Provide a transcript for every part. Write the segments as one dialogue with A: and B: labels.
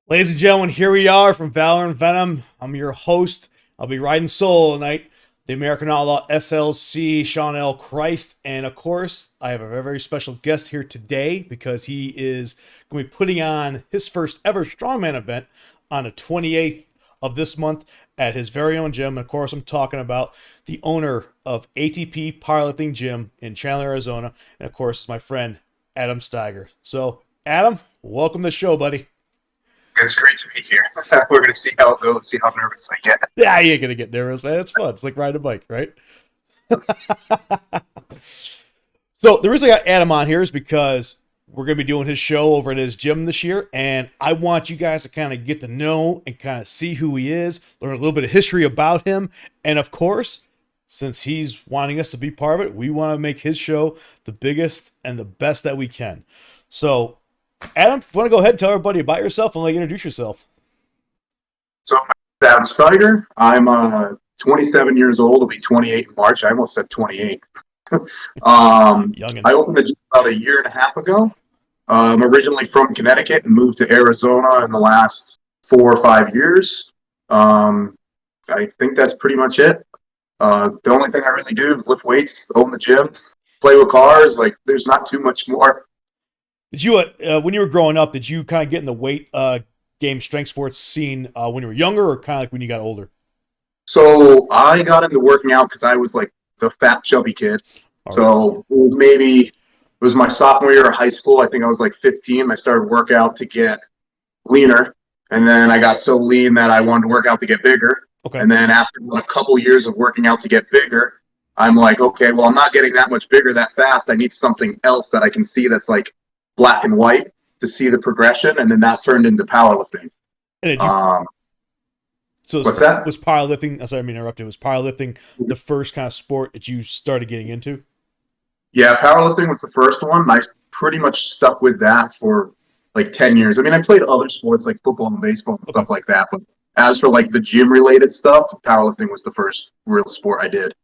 A: Ladies and gentlemen, here we are from Valor and Venom. I'm your host. I'll be riding solo tonight. The American Outlaw SLC, Sean L. Christ. And of course, I have a very, very special guest here today because he is going to be putting on his first ever Strongman event on the 28th of this month at his very own gym. And of course, I'm talking about the owner of ATP Powerlifting Gym in Chandler, Arizona. And of course, my friend, Adam Steiger. So, Adam, welcome to the show, buddy.
B: It's great to be here. We're going to see how it goes, see how nervous I get.
A: Yeah, you ain't going to get nervous, man. It's fun. It's like riding a bike, right? So the reason I got Adam on here is because we're going to be doing his show over at his gym this year, and I want you guys to kind of get to know and kind of see who he is, learn a little bit of history about him, and of course, since he's wanting us to be part of it, we want to make his show the biggest and the best that we can. So, Adam, if you want to go ahead and tell everybody about yourself and introduce yourself.
B: So, my name is Adam Steiger. I'm 27 years old. I'll be 28 in March. I almost said 28.
A: Youngin'.
B: I opened the gym about a year and a half ago. I'm originally from Connecticut and moved to Arizona in the last 4 or 5 years. I think that's pretty much it. The only thing I really do is lift weights, own the gym, play with cars. Like, there's not too much more.
A: Did you, when you were growing up, did you kind of get in the weight game, strength sports scene when you were younger, or kind of like when you got older?
B: So I got into working out because I was like the fat, chubby kid. So maybe it was my sophomore year of high school. I think I was like 15. I started work out to get leaner. And then I got so lean that I wanted to work out to get bigger.
A: Okay.
B: And then after a couple years of working out to get bigger, I'm like, okay, well, I'm not getting that much bigger that fast. I need something else that I can see that's like black and white to see the progression, and then that turned into powerlifting.
A: And did you, so
B: what's that?
A: Was powerlifting? Sorry, I mean interrupted. Was powerlifting the first kind of sport that you started getting into?
B: Yeah, powerlifting was the first one. I pretty much stuck with that for like 10 years. I mean, I played other sports like football and baseball and stuff like that, but as for like the gym related stuff, powerlifting was the first real sport I did.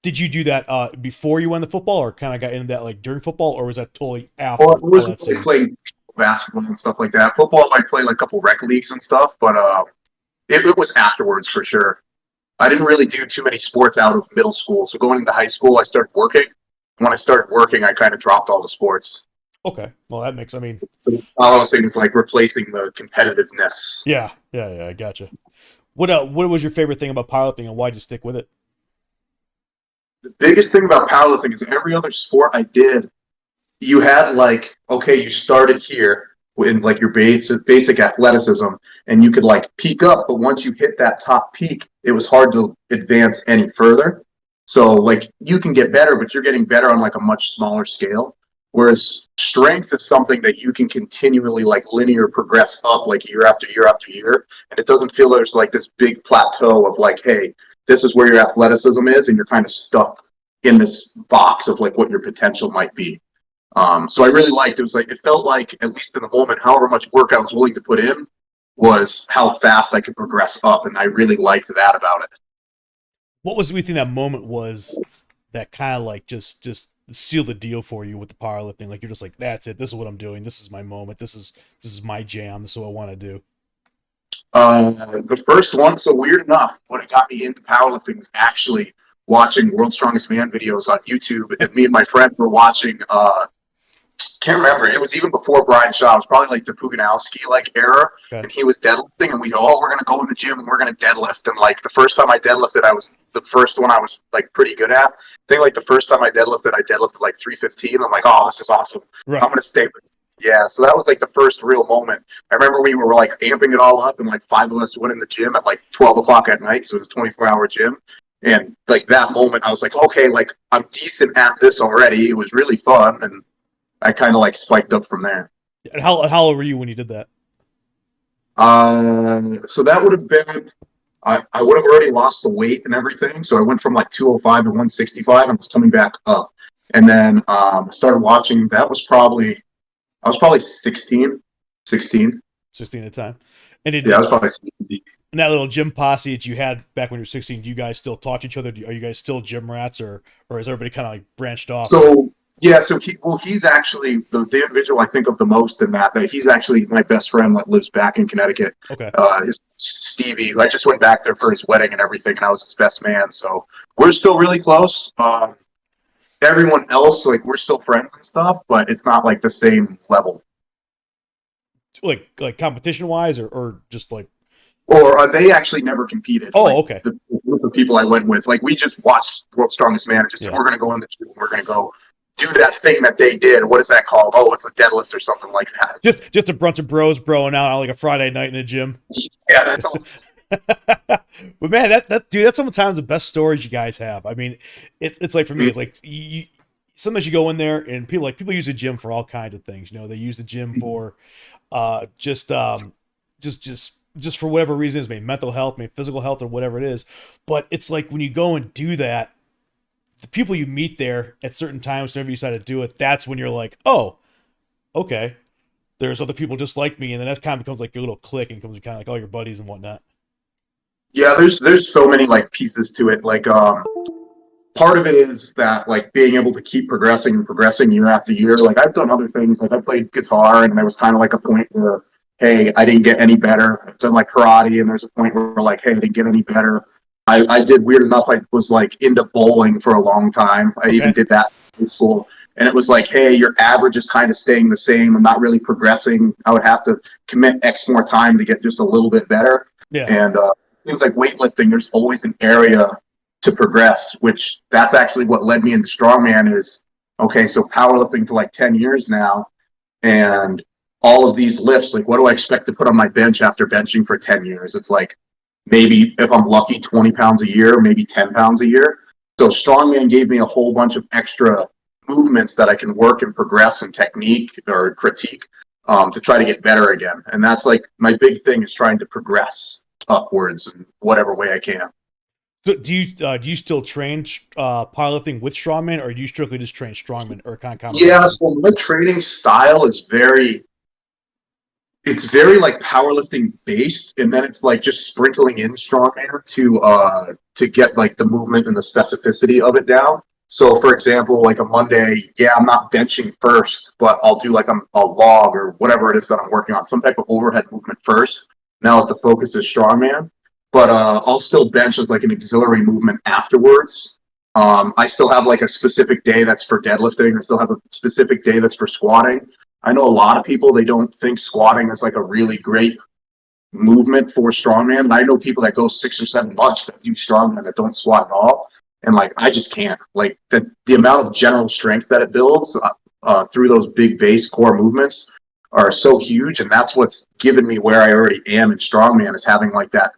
A: Did you do that before you went to football, or kind of got into that like during football, or was that totally after?
B: Well, it was really playing basketball and stuff like that. Football, I played like a couple rec leagues and stuff, but it was afterwards for sure. I didn't really do too many sports out of middle school. So going into high school, I started working. When I started working, I kind of dropped all the sports.
A: Okay. Well, that makes, I mean,
B: so all things like replacing the competitiveness.
A: Yeah, I gotcha. What was your favorite thing about powerlifting, and why'd you stick with it?
B: The biggest thing about powerlifting is every other sport I did, you had like, okay, you started here in like your basic athleticism, and you could like peak up, but once you hit that top peak, it was hard to advance any further. So like you can get better, but you're getting better on like a much smaller scale. Whereas strength is something that you can continually like linear progress up like year after year after year. And it doesn't feel there's like this big plateau of like, hey, this is where your athleticism is, and you're kind of stuck in this box of like what your potential might be. So I really liked it. It felt like, at least in the moment, however much work I was willing to put in was how fast I could progress up, and I really liked that about it.
A: What was within that moment was that kind of like just sealed the deal for you with the powerlifting? Like you're just like, that's it. This is what I'm doing. This is my moment. This is my jam. This is what I want to do.
B: The first one, so weird enough, what got me into powerlifting was actually watching World's Strongest Man videos on YouTube, and me and my friend were watching, can't remember, it was even before Brian Shaw. It was probably like the Puganowski like era, okay. And he was deadlifting, and we go, oh, we're going to go in the gym and we're going to deadlift. And like the first time I deadlifted, I was the first one I was like pretty good at. I think like the first time I deadlifted like 315. I'm like, oh, this is awesome. Right. I'm going to stay with it. Yeah, so that was like the first real moment. I remember we were like amping it all up, and like 5 of us went in the gym at like 12 o'clock at night, so it was a 24-hour gym. And like that moment, I was like, okay, like I'm decent at this already. It was really fun, and I kind of like spiked up from there.
A: And how old were you when you did that?
B: So that would have been, I would have already lost the weight and everything. So I went from like 205 to 165, and was coming back up. And then started watching. I was probably 16 at
A: the time. And
B: I was probably 16.
A: And that little gym posse that you had back when you were 16, do you guys still talk to each other? Are you guys still gym rats, or is everybody kind of like branched off?
B: So Yeah, so he's actually the individual I think of the most in that he's actually my best friend that lives back in Connecticut.
A: Okay.
B: His Stevie. I just went back there for his wedding and everything, and I was his best man. So we're still really close. Everyone else, like, we're still friends and stuff, but it's not like the same level.
A: Like competition wise, or just like.
B: Or they actually never competed.
A: Oh,
B: like,
A: okay.
B: The group of people I went with, like, we just watched World's Strongest Man and just said, we're going to go in the gym, we're going to go do that thing that they did. What is that called? Oh, it's a deadlift or something like that.
A: Just a bunch of bros broing out on like a Friday night in the gym.
B: Yeah, that's all.
A: But man, that's sometimes the best stories you guys have. I mean, it's like for me, it's like sometimes you go in there and people use the gym for all kinds of things. You know, they use the gym for just for whatever reason, it's maybe mental health, maybe physical health, or whatever it is. But it's like when you go and do that, the people you meet there at certain times, whenever you decide to do it, that's when you're like, oh, okay, there's other people just like me, and then that kind of becomes like your little clique and becomes kind of like all your buddies and whatnot.
B: Yeah, there's so many like pieces to it. Like part of it is that like being able to keep progressing year after year. Like I've done other things. Like I played guitar, and there was kind of like a point where, hey, I didn't get any better. I've done like karate, and there's a point where like, hey, I didn't get any better. I did, weird enough, I was like into bowling for a long time. I even did that in school. And it was like, hey, your average is kind of staying the same. I'm not really progressing. I would have to commit X more time to get just a little bit better.
A: Yeah.
B: And things like weightlifting, there's always an area to progress, which that's actually what led me into Strongman is, okay, so powerlifting for like 10 years now, and all of these lifts, like what do I expect to put on my bench after benching for 10 years? It's like maybe, if I'm lucky, 20 pounds a year, maybe 10 pounds a year. So Strongman gave me a whole bunch of extra movements that I can work and progress and technique or critique to try to get better again. And that's like my big thing is trying to progress upwards in whatever way I can.
A: So do you still train powerlifting with Strongman, or do you strictly just train Strongman or kind of?
B: Yeah, so my training style is very like powerlifting based, and then it's like just sprinkling in Strongman to get like the movement and the specificity of it down. So for example, like a Monday, I'm not benching first, but I'll do like a log or whatever it is that I'm working on, some type of overhead movement first. Now that the focus is Strongman, but I'll still bench as like an auxiliary movement afterwards. I still have like a specific day that's for deadlifting. I still have a specific day that's for squatting. I know a lot of people, they don't think squatting is like a really great movement for strongman. And I know people that go 6 or 7 months that do strongman that don't squat at all. And like, I just can't. Like the amount of general strength that it builds through those big base core movements are so huge. And that's what's given me where I already am in strongman, is having like that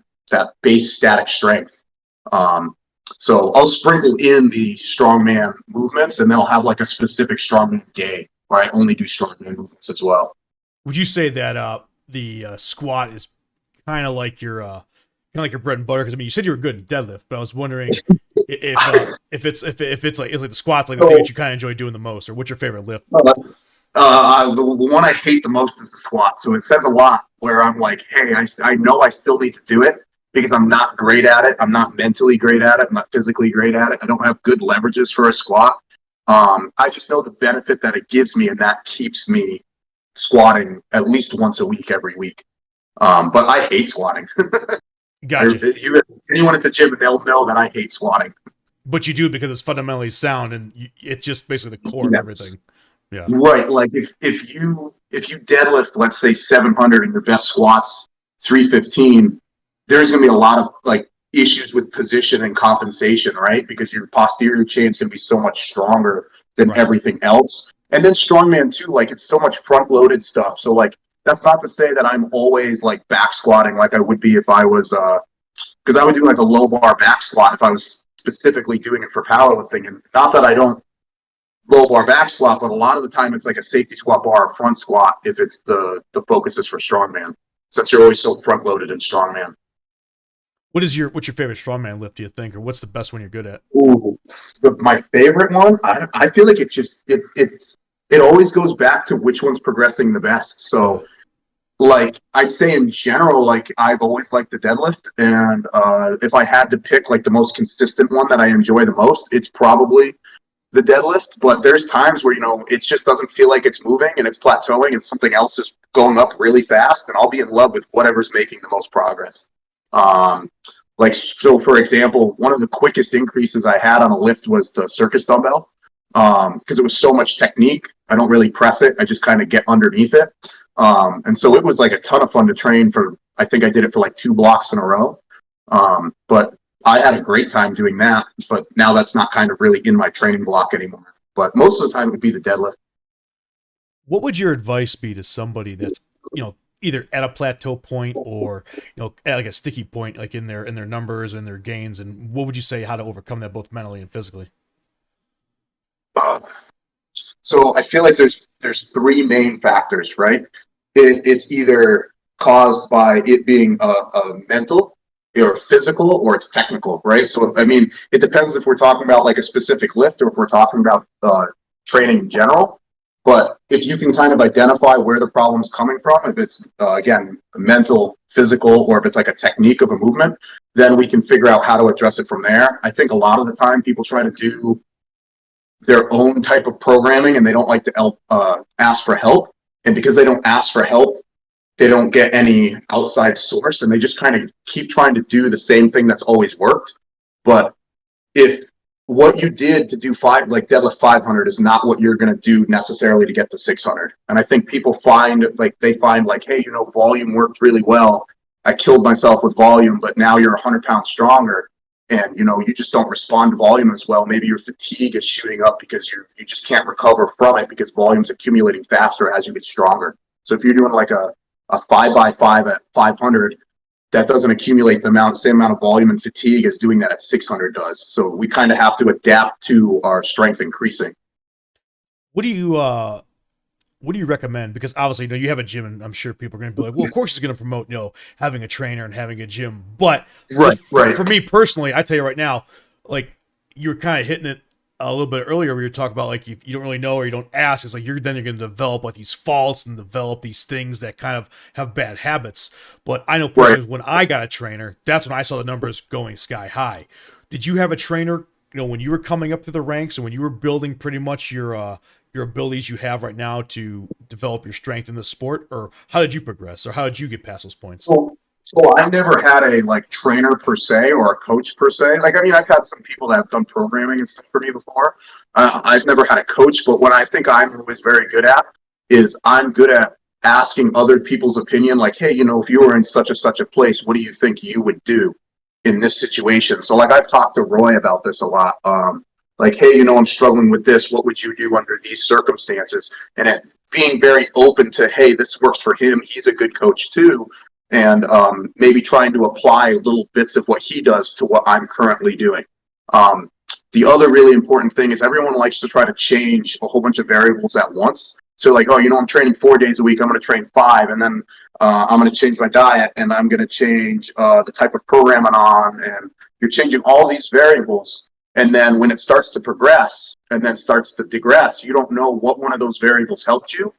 B: base static strength. So I'll sprinkle in the strongman movements, and then I'll have like a specific strongman day where I only do strongman movements as well.
A: Would you say that the squat is kind of like your bread and butter? Because I mean, you said you were good at deadlift, but I was wondering if it's like the squats like the thing that you kind of enjoy doing the most, or what's your favorite lift?
B: The one I hate the most is the squat. So it says a lot where I'm like, hey, I know I still need to do it because I'm not great at it. I'm not mentally great at it. I'm not physically great at it. I don't have good leverages for a squat. I just know the benefit that it gives me, and that keeps me squatting at least once a week, every week. But I hate squatting.
A: Gotcha.
B: Anyone at the gym, they'll know that I hate squatting.
A: But you do because it's fundamentally sound, and it's just basically the core of everything. Yeah.
B: Right. Like if you deadlift, let's say 700, and your best squats 315, there's going to be a lot of like issues with position and compensation, right? Because your posterior chain is going to be so much stronger than everything else. And then strongman too, like it's so much front loaded stuff. So like, that's not to say that I'm always like back squatting like I would be if I was, because I would do like a low bar back squat if I was specifically doing it for powerlifting. And not that I don't low bar back squat, but a lot of the time it's like a safety squat bar or front squat if it's the focus is for strongman, since you're always so front loaded in strongman.
A: What's your favorite strongman lift, do you think, or what's the best one you're good at?
B: Ooh, my favorite one, I feel like it always goes back to which one's progressing the best. So like I'd say in general, like I've always liked the deadlift, and if I had to pick like the most consistent one that I enjoy the most, it's probably the deadlift, but there's times where, it just doesn't feel like it's moving and it's plateauing and something else is going up really fast, and I'll be in love with whatever's making the most progress. So for example, one of the quickest increases I had on a lift was the circus dumbbell, because it was so much technique. I don't really press it. I just kind of get underneath it. And so it was like a ton of fun to train for. I think I did it for like 2 blocks in a row. But I had a great time doing that, but now that's not kind of really in my training block anymore. But most of the time it would be the deadlift.
A: What would your advice be to somebody that's, either at a plateau point or, at like a sticky point, like in their numbers and their gains? And what would you say how to overcome that both mentally and physically?
B: So I feel like there's 3 main factors, right? It's either caused by it being a mental or physical, or it's technical, right? So, I mean, it depends if we're talking about like a specific lift or if we're talking about training in general. But if you can kind of identify where the problem's coming from, if it's, again, mental, physical, or if it's like a technique of a movement, then we can figure out how to address it from there. I think a lot of the time people try to do their own type of programming and they don't like to ask for help. And because they don't ask for help, they don't get any outside source, and they just kind of keep trying to do the same thing that's always worked. But if what you did to do deadlift 500 is not what you're going to do necessarily to get to 600. And I think people find like, hey, volume worked really well. I killed myself with volume, but now you're 100 pounds stronger. And, you just don't respond to volume as well. Maybe your fatigue is shooting up because you just can't recover from it because volume's accumulating faster as you get stronger. So if you're doing like a 5x5 at 500, that doesn't accumulate the same amount of volume and fatigue as doing that at 600 does. So we kind of have to adapt to our strength increasing.
A: What do you recommend? Because obviously, you have a gym, and I'm sure people are going to be like, well, of course he's going to promote, having a trainer and having a gym. But
B: right.
A: For me personally, I tell you right now, like you were kind of hitting it a little bit earlier where you talk about like if you don't really know or you don't ask, it's like you're going to develop like these faults and develop these things that kind of have bad habits. But I know personally, when I got a trainer, that's when I saw the numbers going sky high. Did you have a trainer, when you were coming up through the ranks and when you were building pretty much your abilities you have right now to develop your strength in the sport, or how did you progress, or how did you get past those points?
B: So I never had a trainer per se or a coach per se. I've had some people that have done programming and stuff for me before. I've never had a coach, but what I think I'm always very good at is I'm good at asking other people's opinion. Like, hey, if you were in such a place, what do you think you would do in this situation? So I've talked to Roy about this a lot. Hey, I'm struggling with this. What would you do under these circumstances? And being very open to, hey, this works for him. He's a good coach too. And maybe trying to apply little bits of what he does to what I'm currently doing. The other really important thing is everyone likes to try to change a whole bunch of variables at once. So I'm training 4 days a week. I'm going to train 5, and then I'm going to change my diet, and I'm going to change the type of program I'm on. And you're changing all these variables. And then when it starts to progress and then starts to digress, you don't know what one of those variables helped you,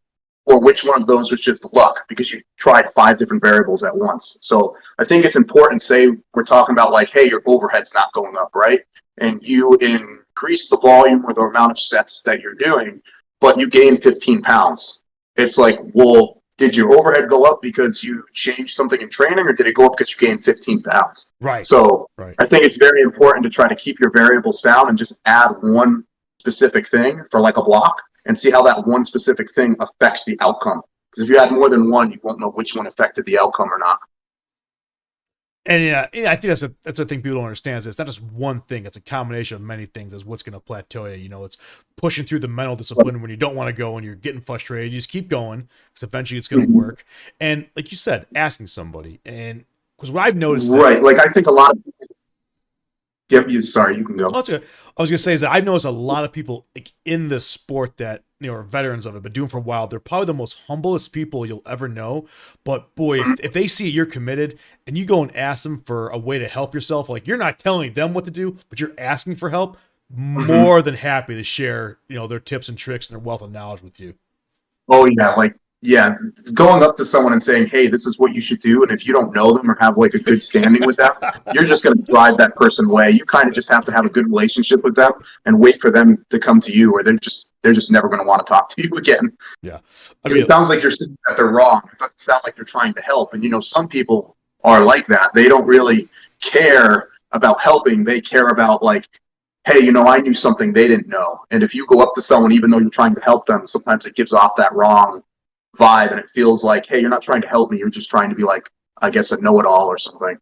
B: or which one of those was just luck because you tried 5 different variables at once. So I think it's important, say we're talking about hey, your overhead's not going up, right? And you increase the volume or the amount of sets that you're doing, but you gain 15 pounds. It's like, well, did your overhead go up because you changed something in training, or did it go up because you gained 15 pounds?
A: Right.
B: So I think it's very important to try to keep your variables down and just add one specific thing for a block, and see how that one specific thing affects the outcome. Because if you add more than one, you won't know which one affected the outcome or not.
A: And yeah, I think that's the thing people don't understand is it's not just one thing. It's a combination of many things is what's going to plateau you. It's pushing through the mental discipline when you don't want to go and you're getting frustrated. You just keep going because eventually it's going to work. And like you said, asking somebody. And because what I've noticed...
B: Right. I think a lot of... Yep, sorry, you can go.
A: I was going to say is that I've noticed a lot of people in the sport that are veterans of it, but doing for a while, they're probably the most humblest people you'll ever know. But boy, if they see you're committed and you go and ask them for a way to help yourself, you're not telling them what to do, but you're asking for help, more than happy to share, their tips and tricks and their wealth of knowledge with you.
B: Oh yeah, Yeah, going up to someone and saying, "Hey, this is what you should do," and if you don't know them or have like a good standing with them, you're just going to drive that person away. You kind of just have to have a good relationship with them and wait for them to come to you, or they're just never going to want to talk to you again.
A: Yeah. I
B: Because
A: mean,
B: it sounds like you're saying that they're wrong. It doesn't sound like they're trying to help. And some people are like that. They don't really care about helping. They care about like, hey, I knew something they didn't know. And if you go up to someone, even though you're trying to help them, sometimes it gives off that wrong vibe, and it feels like, hey, you're not trying to help me. You're just trying to be like, I guess, a know-it-all or something.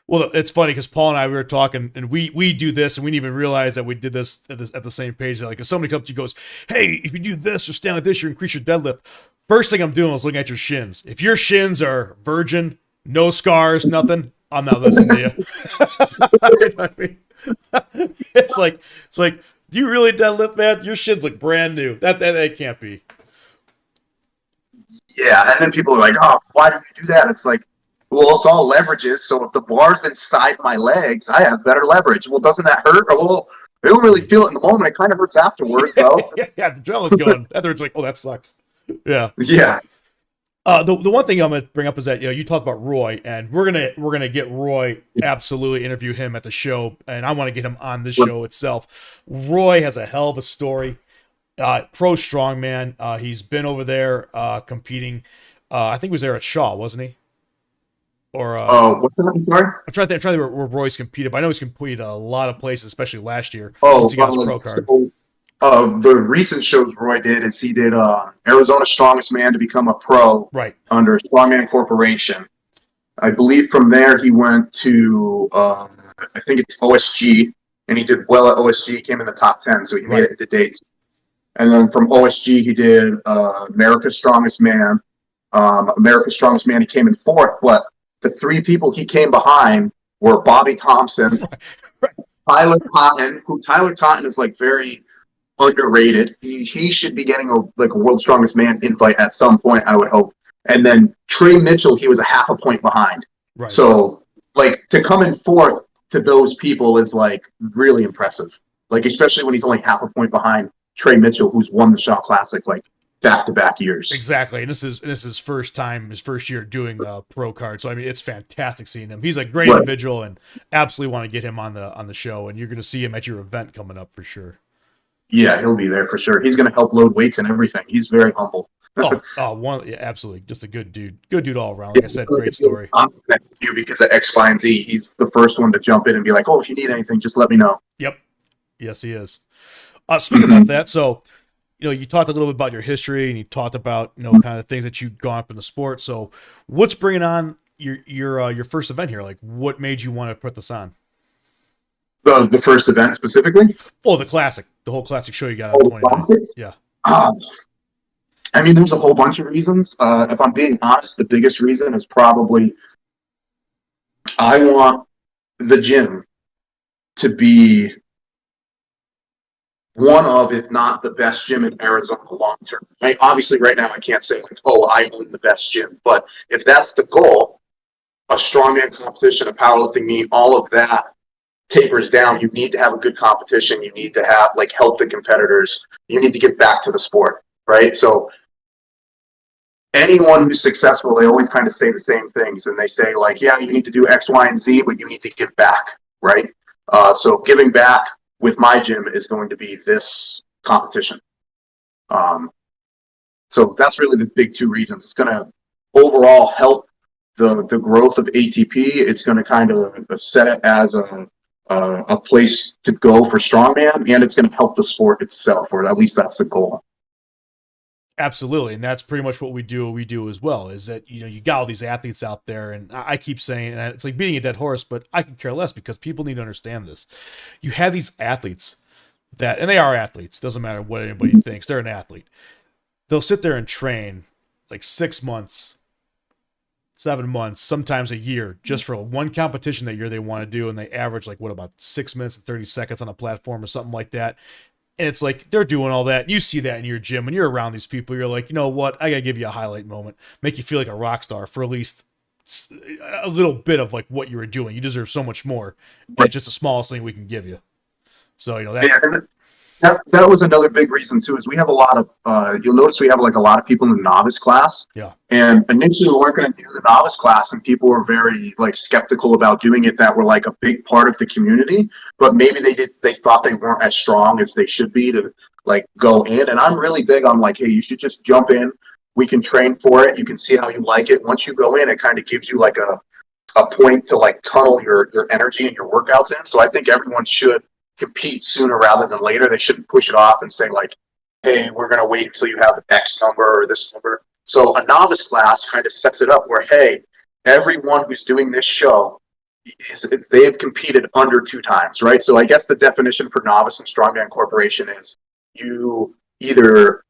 A: well, it's funny because Paul and I, we were talking, and we do this, and we didn't even realize that we did this at the same page. Like, if somebody comes to you and goes, hey, if you do this or stand like this, you increase your deadlift. First thing I'm doing is looking at your shins. If your shins are virgin, no scars, nothing, I'm not listening to you. You know what I mean? It's like, do you really deadlift, man? Your shins look brand new. That can't be.
B: Yeah, and then people are like, oh, why do you do that? It's like, well, it's all leverages. So if the bar's inside my legs, I have better leverage. Well, doesn't that hurt? Well, I don't really feel it in the moment. It kind of hurts afterwards, though.
A: Yeah, the adrenaline's going. Afterwards, like, oh, that sucks. Yeah.
B: Yeah.
A: The one thing I'm gonna bring up is that you talked about Roy, and we're gonna get Roy, absolutely interview him at the show, and I want to get him on this show itself. Roy has a hell of a story. Pro strongman. He's been over there competing. I think he was there at Shaw, wasn't he? Or
B: what's that? I'm sorry.
A: I'm trying to think where Roy's competed, but I know he's competed a lot of places, especially last year
B: Oh,
A: once he got his pro card.
B: so, the recent shows Roy did is he did Arizona Strongest Man to become a pro
A: Right.
B: under Strongman Corporation. I believe from there he went to I think it's OSG, and he did well at OSG. He came in the top 10, so he made it to dates. And then from OSG he did America's Strongest Man. America's Strongest Man, he came in fourth, but the three people he came behind were Bobby Thompson, Tyler Cotton, who Tyler Cotton is like very underrated. He should be getting a World's Strongest Man invite at some point, I would hope. And then Trey Mitchell, he was a half a point behind.
A: Right.
B: So like to come in fourth to those people is like really impressive. Like especially when he's only half a point behind Trey Mitchell, who's won the Shaw Classic like back-to-back years.
A: Exactly, and this is his first year doing the pro card. So I mean, it's fantastic seeing him. He's a great individual, and absolutely want to get him on the show. And you're going to see him at your event coming up for sure.
B: Yeah, he'll be there for sure. He's going to help load weights and everything. He's very humble.
A: Absolutely, just a good dude all around. Like I said, great story.
B: I'm connected to you because of X, Y, and Z. He's the first one to jump in and be like, "Oh, if you need anything, just let me know."
A: Yep, yes, he is. Speaking about that, so you talked a little bit about your history, and you talked about kind of things that you've gone up in the sport. So, what's bringing on your first event here? Like, what made you want to put this on?
B: The first event specifically?
A: Oh, the classic, the whole classic show you got on 29. Yeah.
B: I mean, there's a whole bunch of reasons. If I'm being honest, the biggest reason is probably I want the gym to be one of, if not the best gym in Arizona long term. Obviously, right now I can't say like, oh, I own the best gym, but if that's the goal, a strongman competition, a powerlifting meet, all of that tapers down. You need to have a good competition. You need to have help the competitors. You need to give back to the sport, right? So anyone who's successful, they always kind of say the same things, and they say yeah, you need to do X, Y, and Z, but you need to give back, right? So giving back with my gym is going to be this competition. So that's really the big two reasons. It's going to overall help the growth of ATP. It's going to kind of set it as a place to go for strongman, and it's going to help the sport itself, or at least that's the goal.
A: Absolutely, and that's pretty much what we do as well, is that you got all these athletes out there, and I keep saying, and it's like beating a dead horse, but I can care less because people need to understand this. You have these athletes that, and they are athletes, doesn't matter what anybody thinks, they're an athlete. They'll sit there and train like 6 months, 7 months, sometimes a year, just for one competition that year they want to do, and they average about 6 minutes and 30 seconds on a platform or something like that. And it's like they're doing all that. And you see that in your gym when you're around these people. You're like, you know what? I got to give you a highlight moment. Make you feel like a rock star for at least a little bit of what you were doing. You deserve so much more. And it's just the smallest thing we can give you. So, that.
B: Yeah, That was another big reason too. Is we have a lot of you'll notice we have like a lot of people in the novice class.
A: Yeah.
B: And initially we weren't going to do the novice class, and people were very like skeptical about doing it. That were like a big part of the community, but maybe they thought they weren't as strong as they should be to like go in. And I'm really big on like, hey, you should just jump in. We can train for it. You can see how you like it. Once you go in, it kind of gives you like a point to like tunnel your energy and your workouts in. So I think everyone should compete sooner rather than later. They shouldn't push it off and say like, hey, we're going to wait until you have the X number or this number. So a novice class kind of sets it up where, hey, everyone who's doing this show, they have competed under 2 times, right? So I guess the definition for novice in Strongman Corporation is you either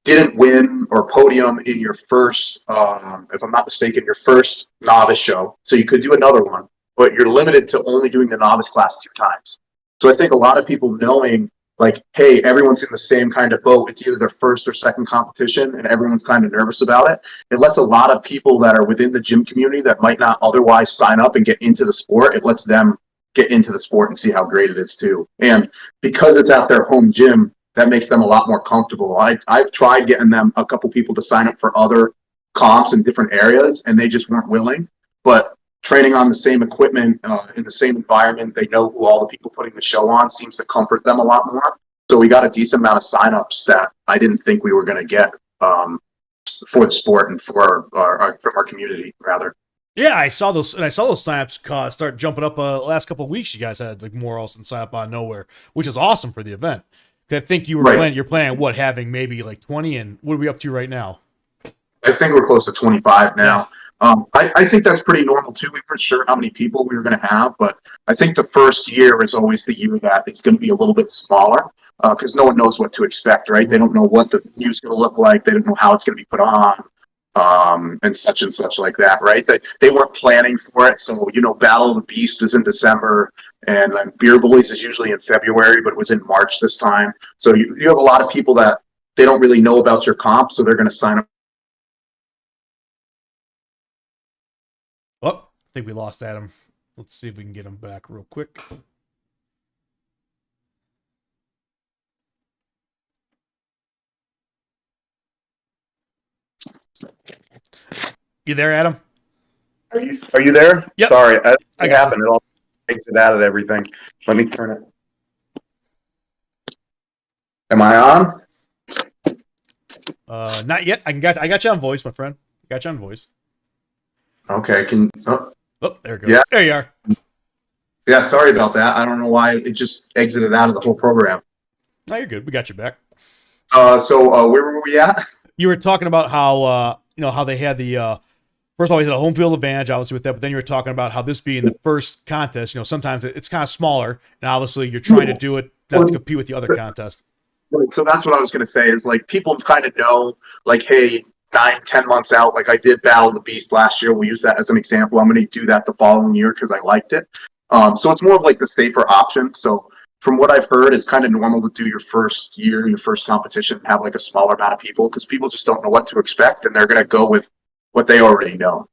B: didn't win or podium in your first, if I'm not mistaken, your first novice show. So you could do another one, but you're limited to only doing the novice class 2 times. So I think a lot of people knowing like, hey, everyone's in the same kind of boat. It's either their first or second competition and everyone's kind of nervous about it. It lets a lot of people that are within the gym community that might not otherwise sign up and get into the sport. It lets them get into the sport and see how great it is too. And because it's at their home gym, that makes them a lot more comfortable. I've tried getting them a couple people to sign up for other comps in different areas, and they just weren't willing. But training on the same equipment in the same environment, they know who all the people putting the show on, seems to comfort them a lot more. So we got a decent amount of signups that I didn't think we were going to get for the sport and for from our community rather.
A: Yeah, I saw those signups start jumping up last couple of weeks. You guys had like more else than sign up on nowhere, which is awesome for the event. I think you were
B: Right.
A: you're planning on what, having maybe like 20, and what are we up to right now?
B: I think we're close to 25 now. I think that's pretty normal too. We weren't sure how many people we were going to have, but I think the first year is always the year that it's going to be a little bit smaller because no one knows what to expect, right? They don't know what the venue is going to look like. They don't know how it's going to be put on and such like that, right? They weren't planning for it. So, Battle of the Beast is in December, and then Beer Boys is usually in February, but it was in March this time. So you have a lot of people that they don't really know about your comp, so they're going to sign up.
A: Oh, I think we lost Adam. Let's see if we can get him back real quick. You there, Adam?
B: Are you there?
A: Yep.
B: Sorry,
A: I
B: it
A: got
B: happened. It all takes it out of everything. Let me turn it. Am I on?
A: Not yet. I got you on voice, my friend. Got you on voice.
B: Okay.
A: Oh, there it goes.
B: Yeah.
A: There you are.
B: Yeah, sorry about that. I don't know why it just exited out of the whole program.
A: No, you're good. We got you back.
B: So where were we at?
A: You were talking about how how they had the first of all, he had a home field advantage, obviously, with that, but then you were talking about how this being the first contest, sometimes it's kind of smaller, and obviously you're trying to do it not to compete with the other contests.
B: So that's what I was going to say is like people kind of know like, hey, 9-10 months out, like I did Battle of the Beast last year. We'll use that as an example. I'm going to do that the following year because I liked it. So it's more of like the safer option. So from what I've heard, it's kind of normal to do your first year, your first competition, and have like a smaller amount of people because people just don't know what to expect and they're going to go with what they already know.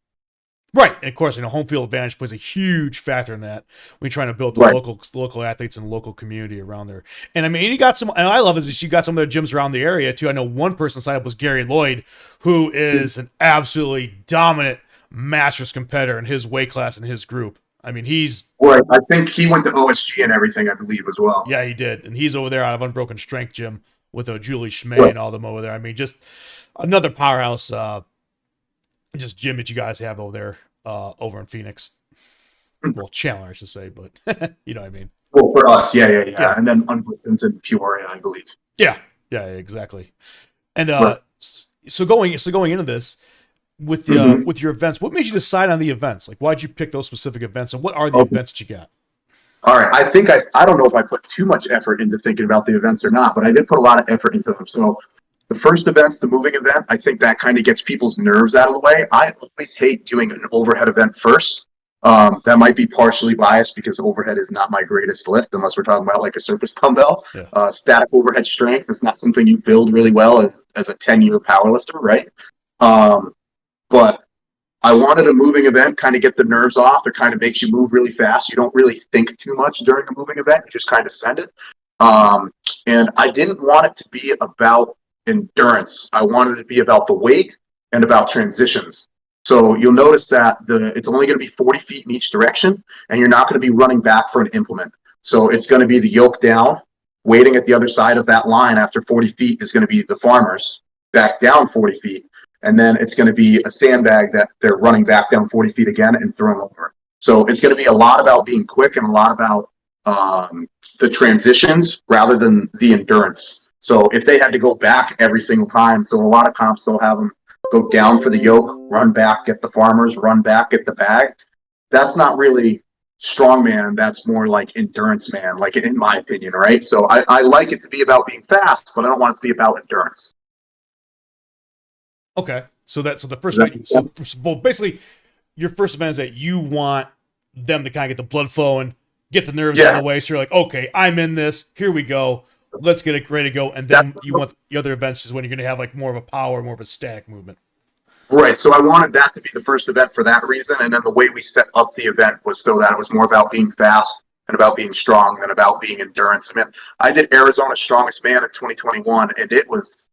A: Right, and of course, home field advantage plays a huge factor in that when you're trying to build the
B: Right.
A: local athletes and local community around there. And I mean, you got some, and I love is you got some of the gyms around the area too. I know one person signed up was Gary Lloyd, who is an absolutely dominant masters competitor in his weight class and his group. I mean, he's
B: Right. I think he went to OSG and everything, I believe, as well.
A: yeah, he did, and he's over there out of Unbroken Strength Gym with Julie Schmay
B: Right.
A: and all them over there. I mean, just another powerhouse, just gym that you guys have over there, over in Phoenix. Well, Chandler, I should say, but you know what I mean.
B: Well, for us, yeah. And then Unbroken's in Peoria, I believe.
A: Yeah, exactly. And
B: Right.
A: so going into this with the
B: Mhm.
A: with your events, what made you decide on the events? Like, why'd you pick those specific events, and what are the events that you got?
B: All right. I think I don't know if I put too much effort into thinking about the events or not, but I did put a lot of effort into them. So the first event's the moving event. I think that kind of gets people's nerves out of the way. I always hate doing an overhead event first. That might be partially biased because overhead is not my greatest lift unless we're talking about like a surface dumbbell.
A: Yeah.
B: Static overhead strength is not something you build really well as a 10-year powerlifter, right? But I wanted a moving event, kind of get the nerves off. It kind of makes you move really fast. You don't really think too much during a moving event. You just kind of send it. And I didn't want it to be about endurance. I wanted it to be about the weight and about transitions. So you'll notice that it's only going to be 40 feet in each direction, and you're not going to be running back for an implement. So it's going to be the yoke down, waiting at the other side of that line after 40 feet is going to be the farmers, back down 40 feet. And then it's going to be a sandbag that they're running back down 40 feet again and throwing over. So it's going to be a lot about being quick and a lot about the transitions rather than the endurance. So if they had to go back every single time, so a lot of comps they'll have them go down for the yoke, run back, get the farmers, run back, get the bag. That's not really strongman. That's more like endurance man, like in my opinion, right? So I like it to be about being fast, but I don't want it to be about endurance.
A: Okay, so the first event, well, basically, your first event is that you want them to kind of get the blood flowing, get the nerves out of the way. So you're like, okay, I'm in this. Here we go. Let's get it ready to go. And then you want the other events is when you're going to have like more of a power, more of a static movement.
B: Right. So I wanted that to be the first event for that reason. And then the way we set up the event was so that it was more about being fast and about being strong than about being endurance. I mean, I did Arizona's Strongest Man in 2021, and it was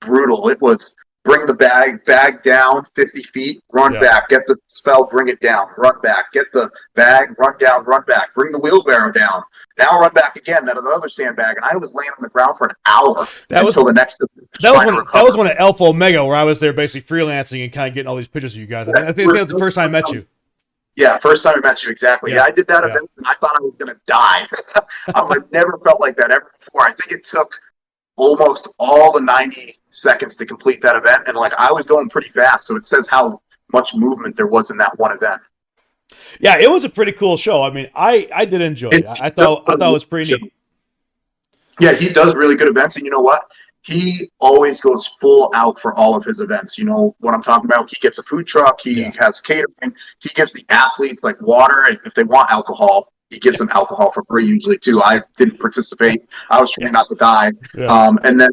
B: brutal. It was bring the bag down 50 feet, run back, get the spell, bring it down, run back, get the bag, run down, run back, bring the wheelbarrow down, now run back again, then another sandbag. And I was laying on the ground for an hour until the next.
A: That was one of Alpha Omega where I was there basically freelancing and kind of getting all these pictures of you guys. I think that was the first time I met you.
B: Yeah, first time I met you, exactly. Yeah, I did that event and I thought I was going to die. I've never felt like that ever before. I think it took almost all the 90 seconds to complete that event, and like I was going pretty fast, so it says how much movement there was in that one event.
A: Yeah, it was a pretty cool show. I mean, I did enjoy it. I thought it was pretty neat.
B: Yeah, he does really good events, and you know what? He always goes full out for all of his events. You know what I'm talking about? He gets a food truck. He has catering. He gives the athletes like water, and if they want alcohol, he gives them alcohol for free usually too. I didn't participate. I was trying not to die. Yeah. And then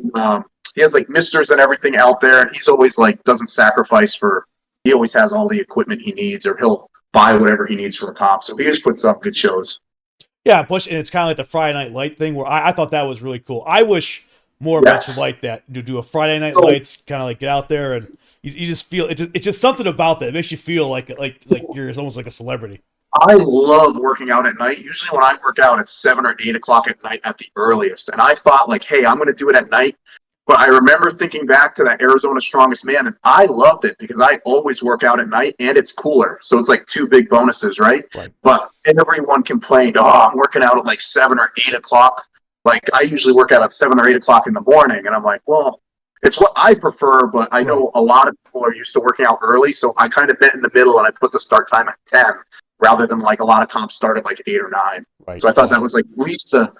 B: he has like misters and everything out there. And he's always like doesn't sacrifice he always has all the equipment he needs, or he'll buy whatever he needs for a comp. So he just puts up good shows.
A: Yeah, plus and it's kind of like the Friday Night Light thing where I thought that was really cool. I wish more events like that to do a Friday Night Lights, kind of like get out there and you just feel it's just something about that. It makes you feel like you're almost like a celebrity.
B: I love working out at night. Usually when I work out, it's 7 or 8 o'clock at night at the earliest. And I thought like, hey, I'm going to do it at night. But I remember thinking back to that Arizona Strongest Man, and I loved it because I always work out at night and it's cooler. So it's like 2 big bonuses, right? But everyone complained, I'm working out at like 7 or 8 o'clock. Like I usually work out at 7 or 8 o'clock in the morning. And I'm like, well, it's what I prefer, but I know a lot of people are used to working out early. So I kind of met in the middle and I put the start time at 10. Rather than like a lot of comps start at like 8 or 9. Right. So I thought that was like at least a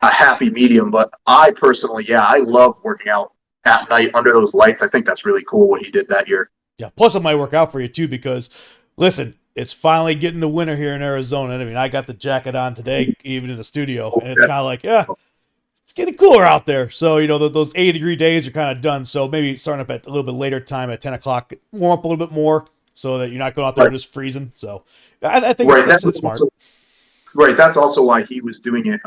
B: happy medium. But I personally, I love working out at night under those lights. I think that's really cool what he did that year. Yeah.
A: Plus it might work out for you too, because listen, it's finally getting the winter here in Arizona. I mean, I got the jacket on today, even in the studio, and it's kind of like, it's getting cooler out there. So, you know, those 80-degree days are kind of done. So maybe starting up at a little bit later time at 10 o'clock, warm up a little bit more, so that you're not going out there just freezing. So I think that's smart.
B: That's also why he was doing it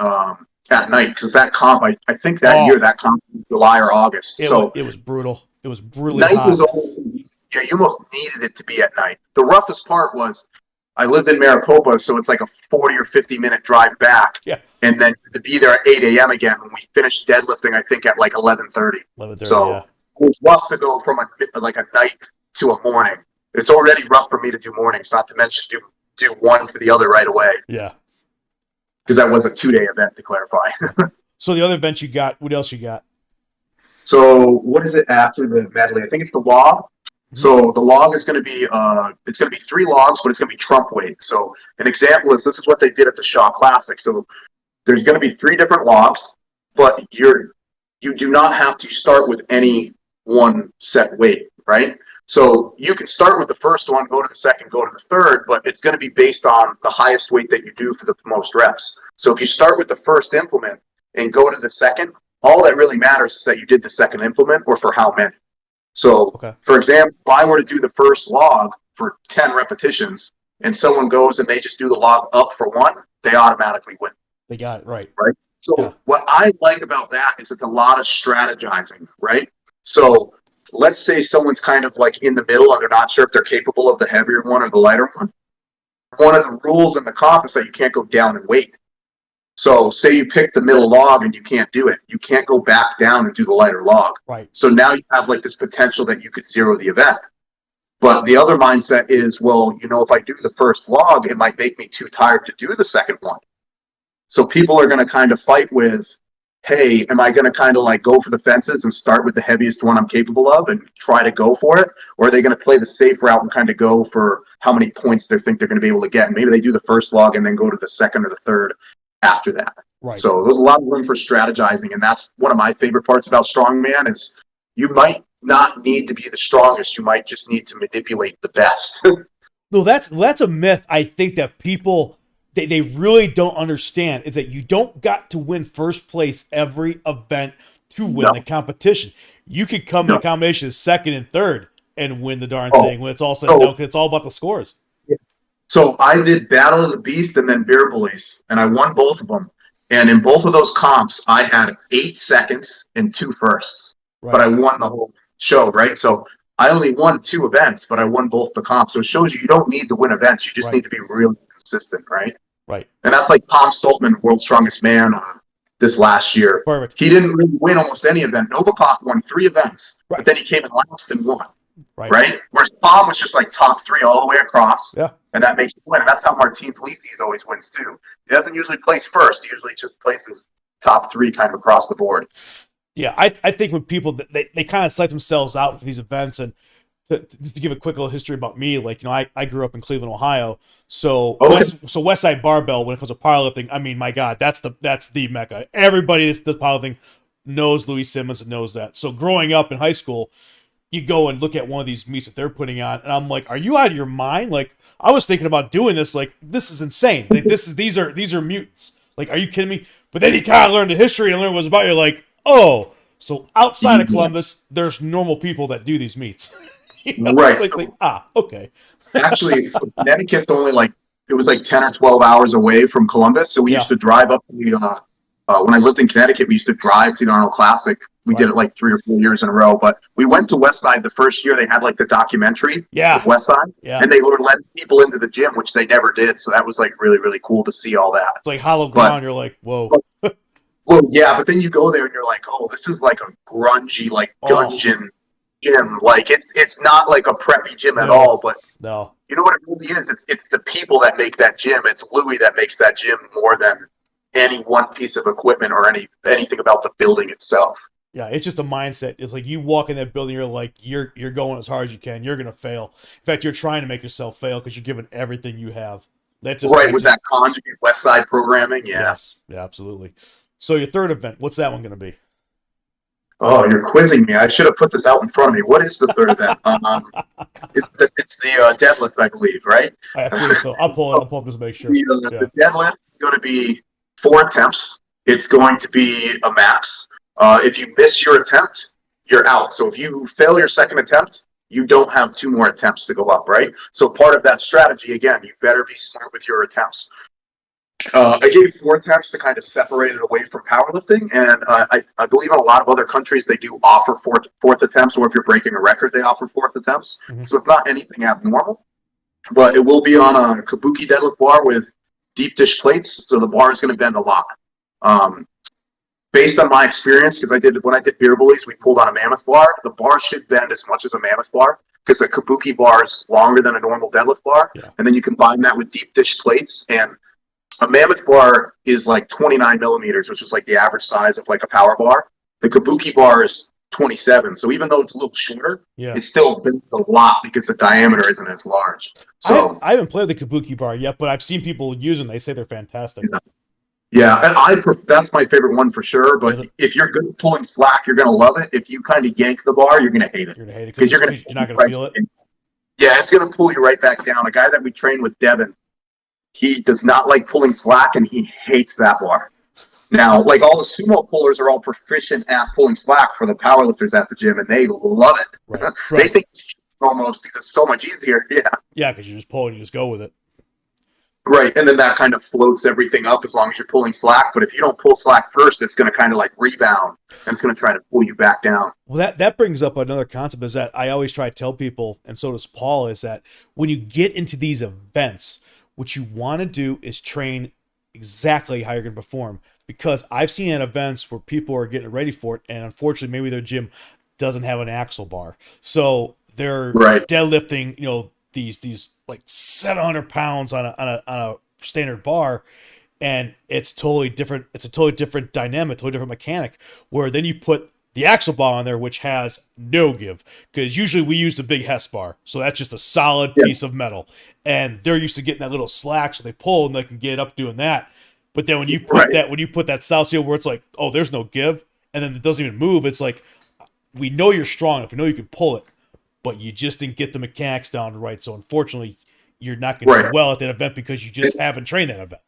B: at night, because that comp, I think that year, that comp was July or August.
A: It was brutal. It was brutally
B: night
A: hot.
B: You almost needed it to be at night. The roughest part was I lived in Maricopa, so it's like a 40 or 50-minute drive back. Yeah. And then to be there at 8 a.m. again when we finished deadlifting, I think at like 11:30. 11:30, so it was rough to go from a night to a morning. It's already rough for me to do mornings, not to mention do one for the other right away.
A: Yeah.
B: Because that was a 2-day event, to clarify.
A: So the other event you got, what else you got?
B: So what is it after the medley? I think it's the log. Mm-hmm. So the log is going to be, it's going to be 3 logs, but it's going to be trump weight. So an example is this is what they did at the Shaw Classic. So there's going to be 3 different logs, but you do not have to start with any one set weight, right? So you can start with the first one, go to the second, go to the third, but it's going to be based on the highest weight that you do for the most reps. So if you start with the first implement and go to the second, all that really matters is that you did the second implement or for how many. So, for example, if I were to do the first log for 10 repetitions and someone goes and they just do the log up for 1, they automatically win.
A: They got it right.
B: Right? So what I like about that is it's a lot of strategizing, right? So let's say someone's kind of like in the middle and they're not sure if they're capable of the heavier one or the lighter one. One of the rules in the comp is that you can't go down in weight. So say you pick the middle log and you can't do it. You can't go back down and do the lighter log.
A: Right.
B: So now you have like this potential that you could zero the event. But the other mindset is, well, you know, if I do the first log, it might make me too tired to do the second one. So people are going to kind of fight with, hey, am I going to kind of like go for the fences and start with the heaviest one I'm capable of and try to go for it? Or are they going to play the safe route and kind of go for how many points they think they're going to be able to get? And maybe they do the first log and then go to the second or the third after that.
A: Right.
B: So there's a lot of room for strategizing. And that's one of my favorite parts about Strongman is you might not need to be the strongest. You might just need to manipulate the best.
A: No, that's a myth. I think that people, they really don't understand is that you don't got to win first place every event to win the competition. You could come in a combination of second and third and win the darn thing when it's all said and done, because it's all about the scores.
B: So I did Battle of the Beast and then Beer Bullies, and I won both of them. And in both of those comps, I had 8 seconds and 2 firsts. Right. But I won the whole show, right? So I only won 2 events, but I won both the comps. So it shows you don't need to win events. You just need to be really consistent, right?
A: Right.
B: And that's like Tom Stoltman, World's Strongest Man, this last year.
A: Perfect.
B: He didn't really win almost any event. Novikov won 3 events, but then he came in last and won. Right? Whereas Tom was just like top 3 all the way across.
A: Yeah.
B: And that makes you win. And that's how Martin Pelisi's always wins too. He doesn't usually place first. He usually just places top 3 kind of across the board.
A: Yeah, I think when people, they kind of psych themselves out for these events. And just to give a quick little history about me, like, you know, I grew up in Cleveland, Ohio. So West Side Barbell, when it comes to powerlifting, I mean, my God, that's the mecca. Everybody that does powerlifting knows Louis Simmons and knows that. So growing up in high school, you go and look at one of these meets that they're putting on, and I'm like, are you out of your mind? Like, I was thinking about doing this. Like, this is insane. Like, these are mutants. Like, are you kidding me? But then you kind of learn the history and learn what it's about. You're like, oh, so outside of Columbus, there's normal people that do these meets. You know?
B: Right.
A: It's like, okay.
B: Actually, so Connecticut's only like, it was like 10 or 12 hours away from Columbus. So we used to drive up to the, when I lived in Connecticut, we used to drive to the Arnold Classic. We did it like 3 or 4 years in a row. But we went to Westside the first year. They had like the documentary of Westside. Yeah. And they were letting people into the gym, which they never did. So that was like really, really cool to see all that.
A: It's like hollow ground. You're like, whoa.
B: Well, yeah, but then you go there and you're like, oh, this is like a grungy, like dungeon gym. Like it's not like a preppy gym at all. But you know what it really is? It's the people that make that gym. It's Louis that makes that gym more than any one piece of equipment or anything about the building itself.
A: Yeah, it's just a mindset. It's like you walk in that building, you're like, you're going as hard as you can. You're going to fail. In fact, you're trying to make yourself fail because you're giving everything you have. That's just
B: right, with that conjugate West Side programming,
A: Yes, yeah, absolutely. So your third event, what's that one going to be?
B: Oh, you're quizzing me. I should have put this out in front of me. What is the third event? It's the deadlift, I believe, right?
A: I believe so. I'll pull it up just to make sure.
B: The deadlift is going to be 4 attempts. It's going to be a max. If you miss your attempt, you're out. So if you fail your second attempt, you don't have 2 more attempts to go up, right? So part of that strategy, again, you better be smart with your attempts. I gave 4 attempts to kind of separate it away from powerlifting, and I believe in a lot of other countries they do offer fourth attempts, or if you're breaking a record, they offer 4th attempts. Mm-hmm. So it's not anything abnormal, but it will be on a kabuki deadlift bar with deep dish plates, so the bar is going to bend a lot. Based on my experience, because when I did beer bullies, we pulled on a mammoth bar. The bar should bend as much as a mammoth bar because a kabuki bar is longer than a normal deadlift bar, and then you combine that with deep dish plates, and a mammoth bar is like 29 millimeters, which is like the average size of like a power bar. The kabuki bar is 27, so even though it's a little shorter, it still bends a lot because the diameter isn't as large. So
A: I haven't played the kabuki bar yet, but I've seen people use them. They say they're fantastic.
B: Yeah, that's my favorite one for sure. But if you're good at pulling slack, you're going to love it. If you kind of yank the bar, you're going to hate it.
A: You're going to hate it because you're not going to feel it.
B: Yeah, it's going to pull you right back down. A guy that we train with, Devin, he does not like pulling slack, and he hates that bar. Now, like all the sumo pullers are all proficient at pulling slack for the powerlifters at the gym, and they love it. Right. They think it's almost because it's so much easier. Yeah.
A: Yeah, because you just pull and you just go with it.
B: Right, and then that kind of floats everything up as long as you're pulling slack. But if you don't pull slack first, it's going to kind of like rebound, and it's going to try to pull you back down.
A: Well, that brings up another concept is that I always try to tell people, and so does Paul, is that when you get into these events, what you want to do is train exactly how you're going to perform. Because I've seen at events where people are getting ready for it, and unfortunately, maybe their gym doesn't have an axle bar, so they're
B: Right,
A: deadlifting, these like 700 pounds on a standard bar, and it's totally different. It's a totally different dynamic, totally different mechanic. Where then you put the axle bar on there, which has no give, because usually we use the big Hess bar, so that's just a solid piece of metal, and they're used to getting that little slack, so they pull and they can get up doing that. But then when you put that South Seal where it's like, oh, there's no give, and then it doesn't even move, it's like, we know you're strong enough, we know you can pull it, but you just didn't get the mechanics down right. So unfortunately, you're not going to do well at that event because you just haven't trained that event.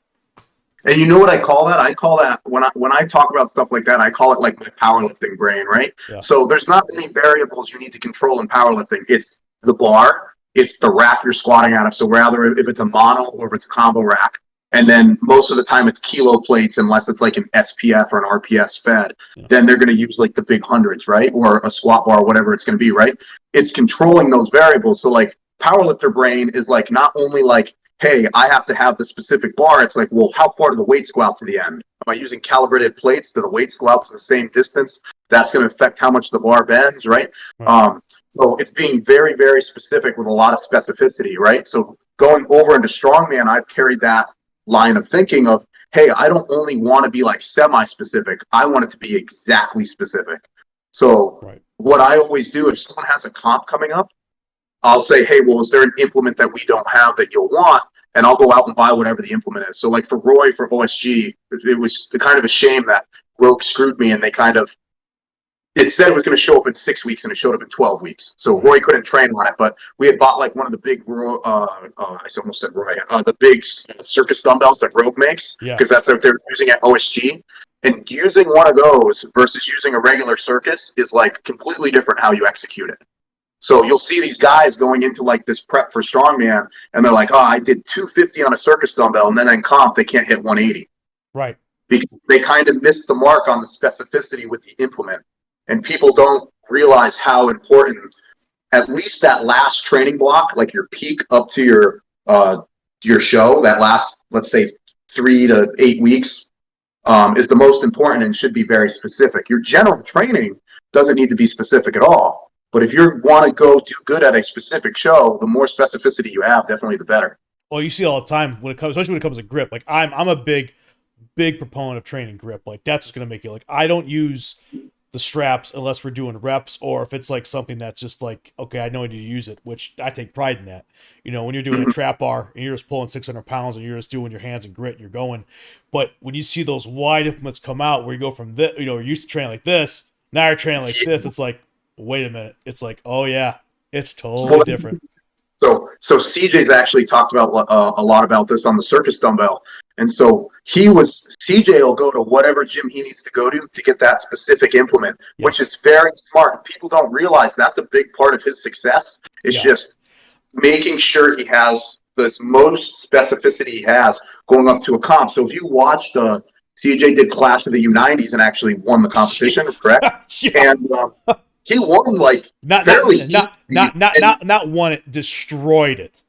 B: and you know what I call that? I call that when I talk about stuff like that, I call it like my powerlifting brain, right?
A: Yeah.
B: So there's not many variables you need to control in powerlifting. It's the bar, it's the rack you're squatting out of. So rather if it's a mono or if it's a combo rack, and then most of the time it's kilo plates, unless it's like an SPF or an RPS fed, then they're going to use like the big hundreds, right? Or a squat bar, whatever it's going to be, right? It's controlling those variables. So like powerlifter brain is like not only like, hey, I have to have the specific bar. It's like, well, how far do the weights go out to the end? Am I using calibrated plates? Do the weights go out to the same distance? That's going to affect how much the bar bends, right? So it's being very, very specific with a lot of specificity, right? So going over into Strongman, I've carried that line of thinking of, hey, I don't only want to be like semi-specific. I want it to be exactly specific. So what I always do, if someone has a comp coming up, I'll say, hey, well, is there an implement that we don't have that you'll want? And I'll go out and buy whatever the implement is. So like for Roy, for OSG, it was kind of a shame that Rogue screwed me, and it said it was going to show up in 6 weeks, and it showed up in 12 weeks. So Roy couldn't train on it, but we had bought like one of the big, I almost said Roy, the big circus dumbbells that Rogue makes, because that's what they're using at OSG. And using one of those versus using a regular circus is like completely different how you execute it. So you'll see these guys going into like this prep for Strongman, and they're like, oh, I did 250 on a circus dumbbell, and then in comp, they can't hit 180.
A: Right.
B: Because they kind of missed the mark on the specificity with the implement. And people don't realize how important at least that last training block, like your peak up to your show, that last, let's say 3 to 8 weeks, is the most important and should be very specific. Your general training doesn't need to be specific at all. But if you want to go do good at a specific show, the more specificity you have, definitely the better.
A: Well, you see all the time when it comes, especially when it comes to grip. Like I'm a big proponent of training grip. Like that's what's going to make you. Like I don't use the straps unless we're doing reps, or if it's like something that's just like, okay, I know I need to use it, which I take pride in that. When you're doing a trap bar and you're just pulling 600 pounds and you're just doing your hands and grit and you're going. But when you see those wide implements come out where you go from this, you're used to training like this, now you're training like this, it's like, wait a minute. It's like, oh yeah, it's totally different.
B: So CJ's actually talked about a lot about this on the circus dumbbell. And so CJ will go to whatever gym he needs to go to get that specific implement, which is very smart. People don't realize that's a big part of his success. It's just making sure he has the most specificity he has going up to a comp. So if you watched CJ did Clash of the U90s and actually won the competition, correct? And he won like
A: not won it, destroyed it.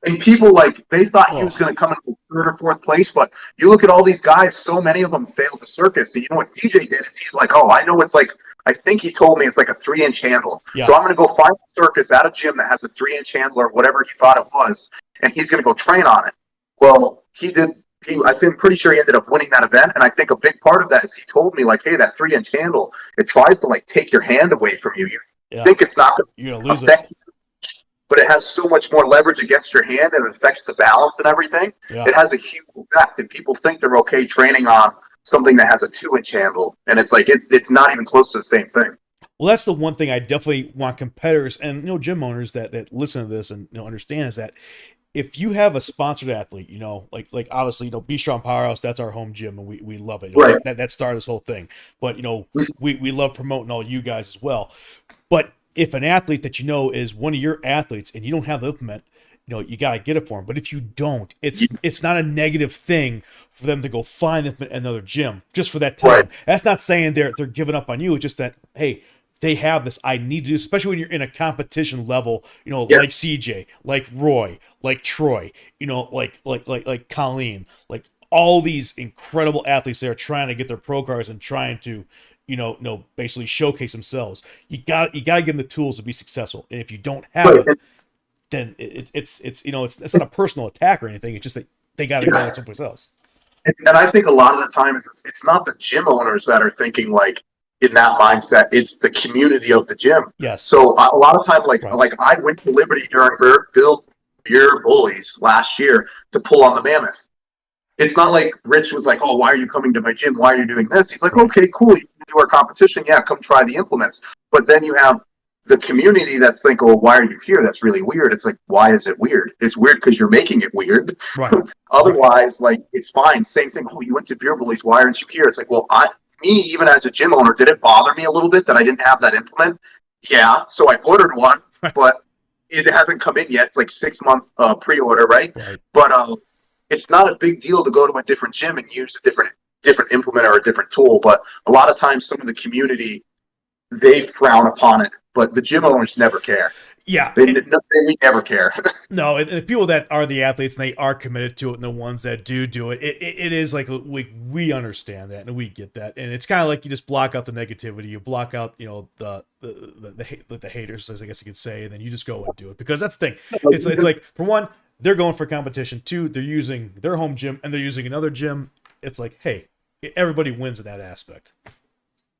B: And people they thought he was going to come in third or fourth place, but you look at all these guys, so many of them failed the circus. And you know what CJ did is he's like, oh, I know it's like, I think he told me it's like a 3-inch handle. So I'm going to go find a circus at a gym that has a 3-inch handle or whatever he thought it was, and he's going to go train on it. Well, I'm pretty sure he ended up winning that event, and I think a big part of that is he told me, like, hey, that 3-inch handle, it tries to, take your hand away from you. You think it's not going to lose it, but it has so much more leverage against your hand, and it affects the balance and everything. It has a huge effect, and people think they're okay training on something that has a 2-inch handle, and it's like it's not even close to the same thing.
A: Well, that's the one thing I definitely want competitors and gym owners that listen to this and understand is that if you have a sponsored athlete, like obviously, Be Strong Powerhouse, that's our home gym and we love it.
B: Right.
A: That started this whole thing. But we love promoting all you guys as well. But if an athlete that is one of your athletes and you don't have the implement, you got to get it for them. But if you don't, it's not a negative thing for them to go find another gym just for that time.
B: Right.
A: That's not saying they're giving up on you. It's just that, hey, they have this. I need to do, especially when you're in a competition level, like CJ, like Roy, like Troy, like Colleen, like all these incredible athletes that are trying to get their pro cards and trying to, basically showcase themselves. You got to give them the tools to be successful. And if you don't have it, then it's not a personal attack or anything. It's just that they got to go someplace else.
B: And I think a lot of the time it's not the gym owners that are thinking like in that mindset. It's the community of the gym.
A: Yes.
B: So a lot of time, like I went to Liberty during Bill Beer Bullies last year to pull on the Mammoth. It's not like Rich was like, oh, why are you coming to my gym? Why are you doing this? He's like, okay, cool. You can do our competition. Yeah, come try the implements. But then you have the community that's thinking, well, why are you here? That's really weird. It's like, why is it weird? It's weird because you're making it weird.
A: Right.
B: Otherwise, like, it's fine. Same thing. Oh, you went to Beer Bullies. Why aren't you here? It's like, well, even as a gym owner, did it bother me a little bit that I didn't have that implement? Yeah. So I ordered one, but it hasn't come in yet. It's like 6-month pre-order, right? But it's not a big deal to go to a different gym and use a different implement or a different tool. But a lot of times, some of the community, they frown upon it, but the gym owners never care.
A: Yeah.
B: They never care.
A: No, and the people that are the athletes and they are committed to it, and the ones that do it, it is like we understand that and we get that, and it's kind of like you just block out the negativity, you block out the haters, as I guess you could say, and then you just go and do it, because that's the thing. It's like, for one, they're going for competition. Two, they're using their home gym and they're using another gym. It's like, hey, everybody wins in that aspect.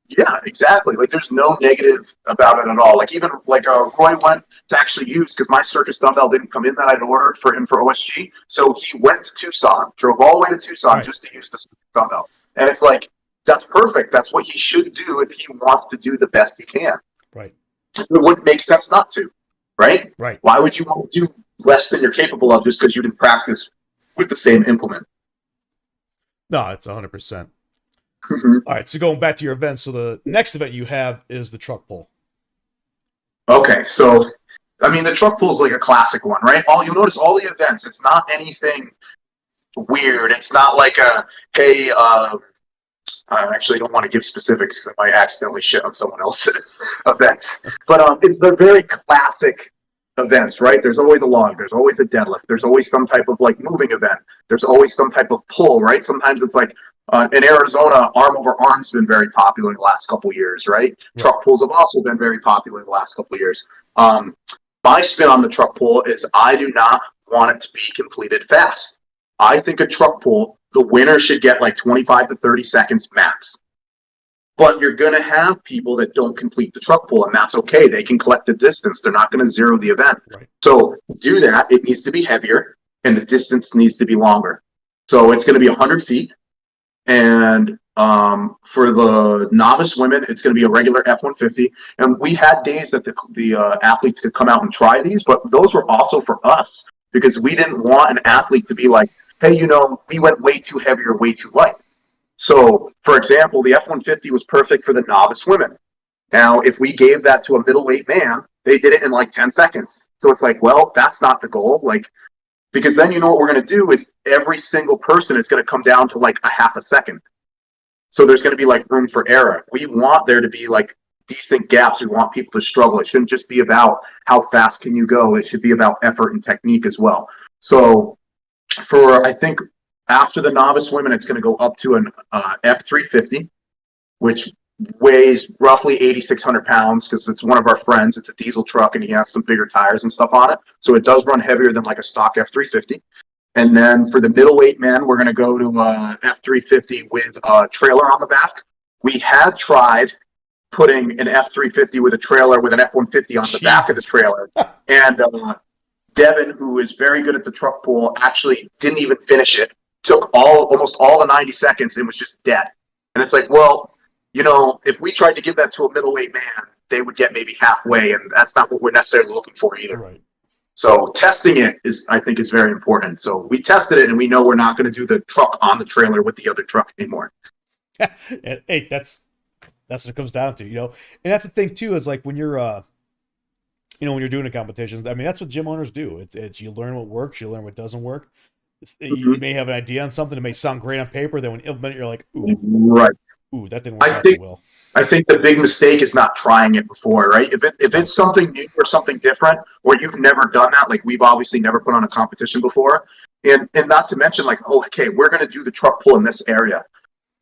B: Yeah, exactly. Like, there's no negative about it at all. Like, even like Roy went to actually use, because my circus dumbbell didn't come in that I'd ordered for him for OSG. So he went to Tucson, drove all the way to Tucson just to use the dumbbell. And it's like, that's perfect. That's what he should do if he wants to do the best he can.
A: Right.
B: It wouldn't make sense not to. Right?
A: Right.
B: Why would you want to do less than you're capable of just because you didn't practice with the same implement?
A: No, it's 100%.
B: Mm-hmm.
A: All right, so going back to your event, so the next event you have is the truck pull.
B: Okay, so I mean, the truck pull is like a classic one, right? You'll notice all the events, it's not anything weird. It's not like hey, I actually don't want to give specifics because I might accidentally shit on someone else's event. But they're very classic events, right? There's always a log, there's always a deadlift, there's always some type of like moving event, there's always some type of pull, right? Sometimes it's like in Arizona, arm over arm's been very popular in the last couple of years, right? Truck pulls have also been very popular in the last couple of years. My spin on the truck pull is I do not want it to be completed fast. I think a truck pull, the winner should get like 25 to 30 seconds max. But you're going to have people that don't complete the truck pull, and that's okay. They can collect the distance. They're not going to zero the event.
A: Right.
B: So do that. It needs to be heavier, and the distance needs to be longer. So it's going to be 100 feet. And for the novice women, it's going to be a regular F-150. And we had days that the athletes could come out and try these, but those were also for us because we didn't want an athlete to be like, hey, we went way too heavy or way too light. So, for example, the F-150 was perfect for the novice women. Now, if we gave that to a middleweight man, they did it in like 10 seconds. So it's like, well, that's not the goal. Like, because then what we're going to do is every single person is going to come down to like a half a second. So there's going to be like room for error. We want there to be like decent gaps. We want people to struggle. It shouldn't just be about how fast can you go. It should be about effort and technique as well. So I think after the novice women, it's going to go up to an F350, which weighs roughly 8,600 pounds because it's one of our friends. It's a diesel truck and he has some bigger tires and stuff on it. So it does run heavier than like a stock F350. And then for the middleweight men, we're going to go to F350 with a trailer on the back. We had tried putting an F350 with a trailer with an F150 on the back of the trailer. And Devin, who is very good at the truck pull, actually didn't even finish it. Took almost all the 90 seconds and was just dead. And it's like, well, if we tried to give that to a middleweight man, they would get maybe halfway, and that's not what we're necessarily looking for either.
A: Right.
B: So testing it I think is very important. So we tested it, and we know we're not going to do the truck on the trailer with the other truck anymore.
A: And hey, that's what it comes down to, And that's the thing too, is like when you're when you're doing a competition. I mean, that's what gym owners do. It's you learn what works, you learn what doesn't work. You
B: Mhm.
A: may have an idea on something, it may sound great on paper, then when you implement it, you're like, ooh,
B: Right.
A: that didn't work
B: I
A: out so
B: think
A: well.
B: I think the big mistake is not trying it before, right? If
A: Right.
B: it's something new or something different, or you've never done that, like we've obviously never put on a competition before, and not to mention like, oh, okay, we're going to do the truck pull in this area.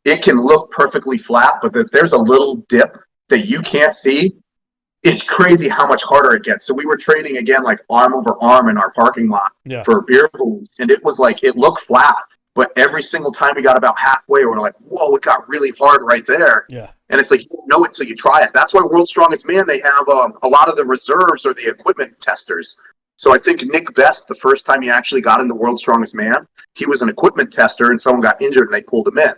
B: It can look perfectly flat, but if there's a little dip that you can't see, it's crazy how much harder it gets. So we were training again, like arm over arm in our parking lot
A: Yeah.
B: for beer balloons, and it was like it looked flat, but every single time we got about halfway, we're like, "Whoa, it got really hard right there."
A: Yeah.
B: And it's like you don't know it till you try it. That's why World's Strongest Man, they have a lot of the reserves or the equipment testers. So I think Nick Best, the first time he actually got into World's Strongest Man, he was an equipment tester, and someone got injured and they pulled him in.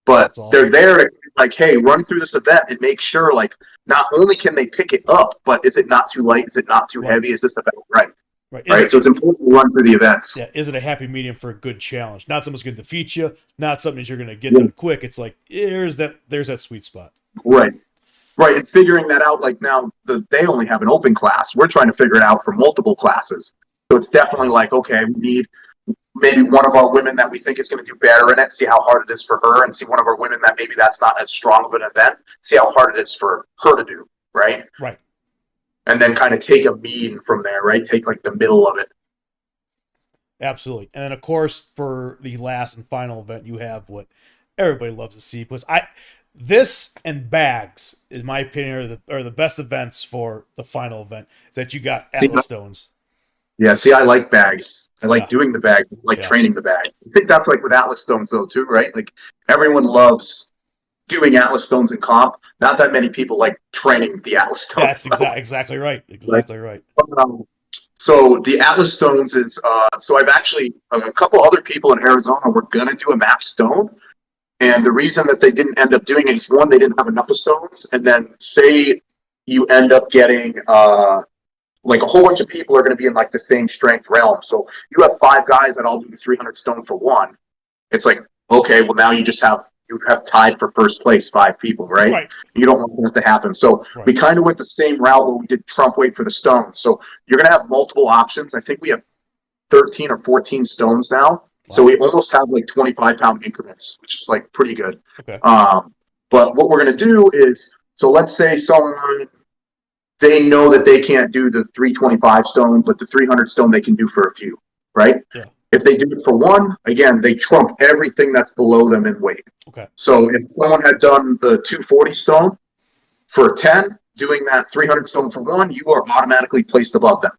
B: But
A: That's awesome.
B: they're there to like, hey, run through this event and make sure like not only can they pick it up, but is it not too light? Is it not too heavy? Is this about right? Right. So it's important to run through the events.
A: Yeah, is it a happy medium for a good challenge? Not something that's going to defeat you, not something that you're going to get done quick. It's like there's that sweet spot.
B: Right. Right. And figuring that out, like now they only have an open class. We're trying to figure it out for multiple classes. So it's definitely like, okay, we need maybe one of our women that we think is going to do better in it, see how hard it is for her, and see one of our women that maybe that's not as strong of an event, see how hard it is for her to do, right?
A: Right.
B: And then kind of take a mean from there, right? Take like the middle of it.
A: Absolutely. And then of course for the last and final event you have what everybody loves to see, because this and bags, in my opinion, are the best events for the final event. Is that you got Atlas stones.
B: Yeah, see, I like bags. I like doing the bags, like training the bags. I think that's like with Atlas stones though too, right? Like everyone loves doing Atlas stones in comp. Not that many people like training the Atlas stones.
A: That's exactly right. Exactly right.
B: So the Atlas stones is so I've actually a couple other people in Arizona were gonna do a map stone. And the reason that they didn't end up doing it is one, they didn't have enough of stones, and then say you end up getting like a whole bunch of people are going to be in like the same strength realm. So you have 5 guys that all do 300 stone for one. It's like, okay, well now you have tied for first place 5 people, right? You don't want that to happen. So we kind of went the same route where we did trump weight for the stones. So you're going to have multiple options. I think we have 13 or 14 stones now. Wow. So we almost have like 25-pound increments, which is like pretty good.
A: Okay.
B: But what we're going to do is, so let's say someone, they know that they can't do the 325 stone, but the 300 stone they can do for a few, right?
A: Yeah.
B: If they do it for one, again, they trump everything that's below them in weight.
A: Okay.
B: So if someone had done the 240 stone for 10, doing that 300 stone for one, you are automatically placed above them.